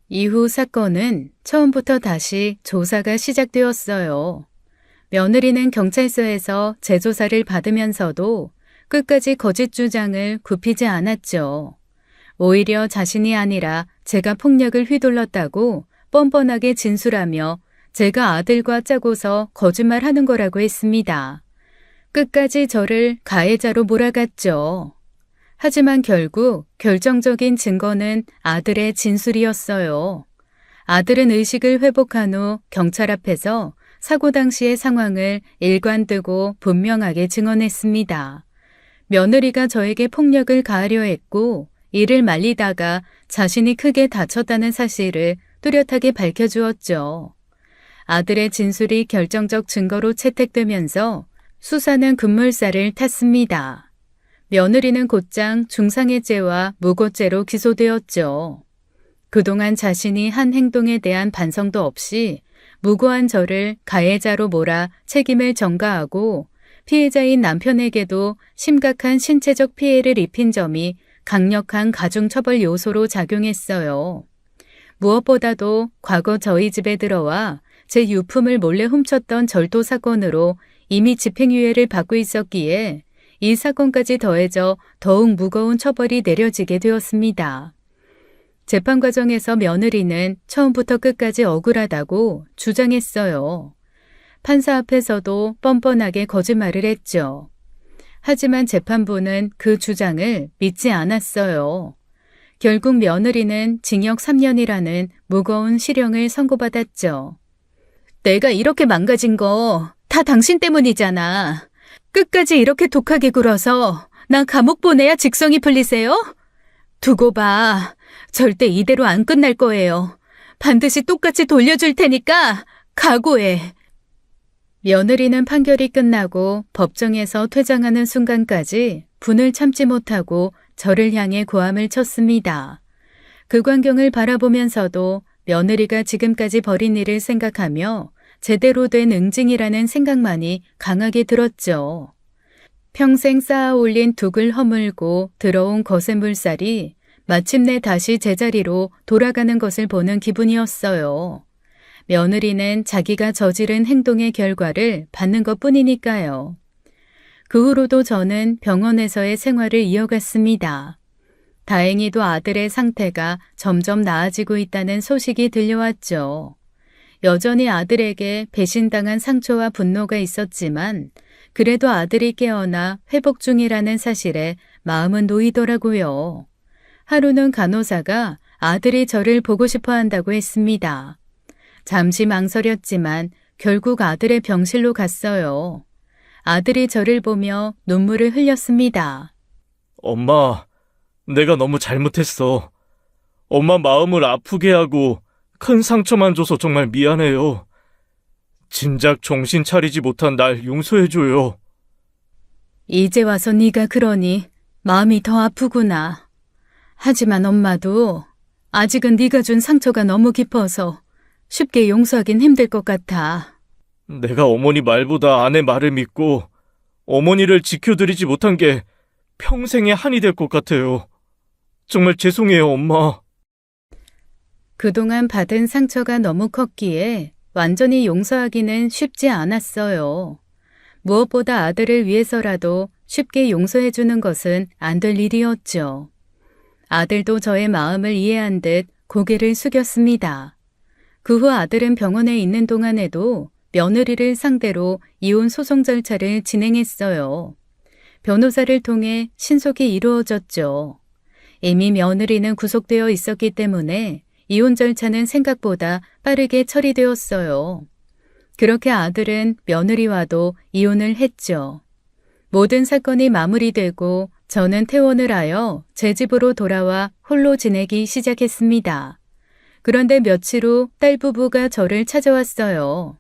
이후 사건은 처음부터 다시 조사가 시작되었어요. 며느리는 경찰서에서 재조사를 받으면서도 끝까지 거짓 주장을 굽히지 않았죠. 오히려 자신이 아니라 제가 폭력을 휘둘렀다고 뻔뻔하게 진술하며 제가 아들과 짜고서 거짓말하는 거라고 했습니다. 끝까지 저를 가해자로 몰아갔죠. 하지만 결국 결정적인 증거는 아들의 진술이었어요. 아들은 의식을 회복한 후 경찰 앞에서 사고 당시의 상황을 일관되고 분명하게 증언했습니다. 며느리가 저에게 폭력을 가하려 했고 이를 말리다가 자신이 크게 다쳤다는 사실을 뚜렷하게 밝혀주었죠. 아들의 진술이 결정적 증거로 채택되면서 수사는 급물살을 탔습니다. 며느리는 곧장 중상해죄와 무고죄로 기소되었죠. 그동안 자신이 한 행동에 대한 반성도 없이 무고한 저를 가해자로 몰아 책임을 전가하고 피해자인 남편에게도 심각한 신체적 피해를 입힌 점이 강력한 가중처벌 요소로 작용했어요. 무엇보다도 과거 저희 집에 들어와 제 유품을 몰래 훔쳤던 절도 사건으로 이미 집행유예를 받고 있었기에 이 사건까지 더해져 더욱 무거운 처벌이 내려지게 되었습니다. 재판 과정에서 며느리는 처음부터 끝까지 억울하다고 주장했어요. 판사 앞에서도 뻔뻔하게 거짓말을 했죠. 하지만 재판부는 그 주장을 믿지 않았어요. 결국 며느리는 징역 3년이라는 무거운 실형을 선고받았죠. 내가 이렇게 망가진 거 다 당신 때문이잖아. 끝까지 이렇게 독하게 굴어서 나 감옥 보내야 직성이 풀리세요? 두고 봐. 절대 이대로 안 끝날 거예요. 반드시 똑같이 돌려줄 테니까 각오해. 며느리는 판결이 끝나고 법정에서 퇴장하는 순간까지 분을 참지 못하고 저를 향해 고함을 쳤습니다. 그 광경을 바라보면서도 며느리가 지금까지 벌인 일을 생각하며 제대로 된 응징이라는 생각만이 강하게 들었죠. 평생 쌓아 올린 둑을 허물고 들어온 거센 물살이 마침내 다시 제자리로 돌아가는 것을 보는 기분이었어요. 며느리는 자기가 저지른 행동의 결과를 받는 것뿐이니까요. 그 후로도 저는 병원에서의 생활을 이어갔습니다. 다행히도 아들의 상태가 점점 나아지고 있다는 소식이 들려왔죠. 여전히 아들에게 배신당한 상처와 분노가 있었지만 그래도 아들이 깨어나 회복 중이라는 사실에 마음은 놓이더라고요. 하루는 간호사가 아들이 저를 보고 싶어 한다고 했습니다. 잠시 망설였지만 결국 아들의 병실로 갔어요. 아들이 저를 보며 눈물을 흘렸습니다. 엄마, 내가 너무 잘못했어. 엄마 마음을 아프게 하고 큰 상처만 줘서 정말 미안해요. 진작 정신 차리지 못한 날 용서해줘요. 이제 와서 네가 그러니 마음이 더 아프구나. 하지만 엄마도 아직은 네가 준 상처가 너무 깊어서 쉽게 용서하긴 힘들 것 같아. 내가 어머니 말보다 아내 말을 믿고 어머니를 지켜드리지 못한 게 평생의 한이 될 것 같아요. 정말 죄송해요, 엄마. 그동안 받은 상처가 너무 컸기에 완전히 용서하기는 쉽지 않았어요. 무엇보다 아들을 위해서라도 쉽게 용서해주는 것은 안 될 일이었죠. 아들도 저의 마음을 이해한 듯 고개를 숙였습니다. 그 후 아들은 병원에 있는 동안에도 며느리를 상대로 이혼 소송 절차를 진행했어요. 변호사를 통해 신속히 이루어졌죠. 이미 며느리는 구속되어 있었기 때문에 이혼 절차는 생각보다 빠르게 처리되었어요. 그렇게 아들은 며느리와도 이혼을 했죠. 모든 사건이 마무리되고 저는 퇴원을 하여 제 집으로 돌아와 홀로 지내기 시작했습니다. 그런데 며칠 후 딸 부부가 저를 찾아왔어요.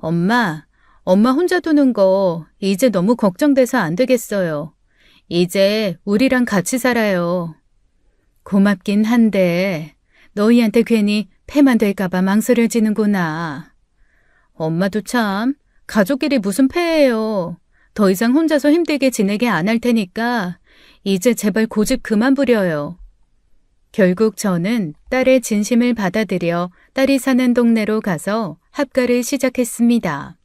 엄마 혼자 두는 거 이제 너무 걱정돼서 안 되겠어요. 이제 우리랑 같이 살아요. 고맙긴 한데 너희한테 괜히 폐만 될까봐 망설여 지는구나. 엄마도 참 가족끼리 무슨 폐예요. 더 이상 혼자서 힘들게 지내게 안 할 테니까 이제 제발 고집 그만 부려요. 결국 저는 딸의 진심을 받아들여 딸이 사는 동네로 가서 합가를 시작했습니다.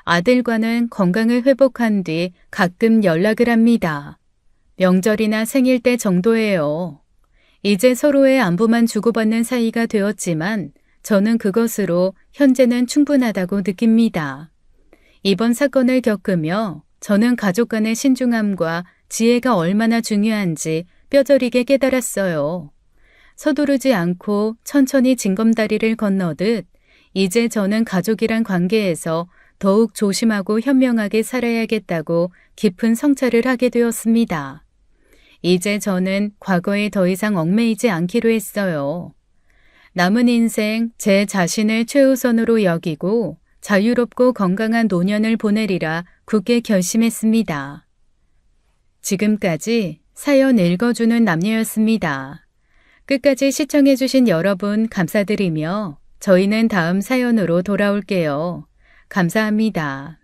아들과는 건강을 회복한 뒤 가끔 연락을 합니다. 명절이나 생일 때 정도예요. 이제 서로의 안부만 주고받는 사이가 되었지만 저는 그것으로 현재는 충분하다고 느낍니다. 이번 사건을 겪으며 저는 가족 간의 신중함과 지혜가 얼마나 중요한지 뼈저리게 깨달았어요. 서두르지 않고 천천히 징검다리를 건너듯 이제 저는 가족이란 관계에서 더욱 조심하고 현명하게 살아야겠다고 깊은 성찰을 하게 되었습니다. 이제 저는 과거에 더 이상 얽매이지 않기로 했어요. 남은 인생 제 자신을 최우선으로 여기고 자유롭고 건강한 노년을 보내리라 굳게 결심했습니다. 지금까지 사연 읽어주는 남녀였습니다. 끝까지 시청해주신 여러분 감사드리며 저희는 다음 사연으로 돌아올게요. 감사합니다.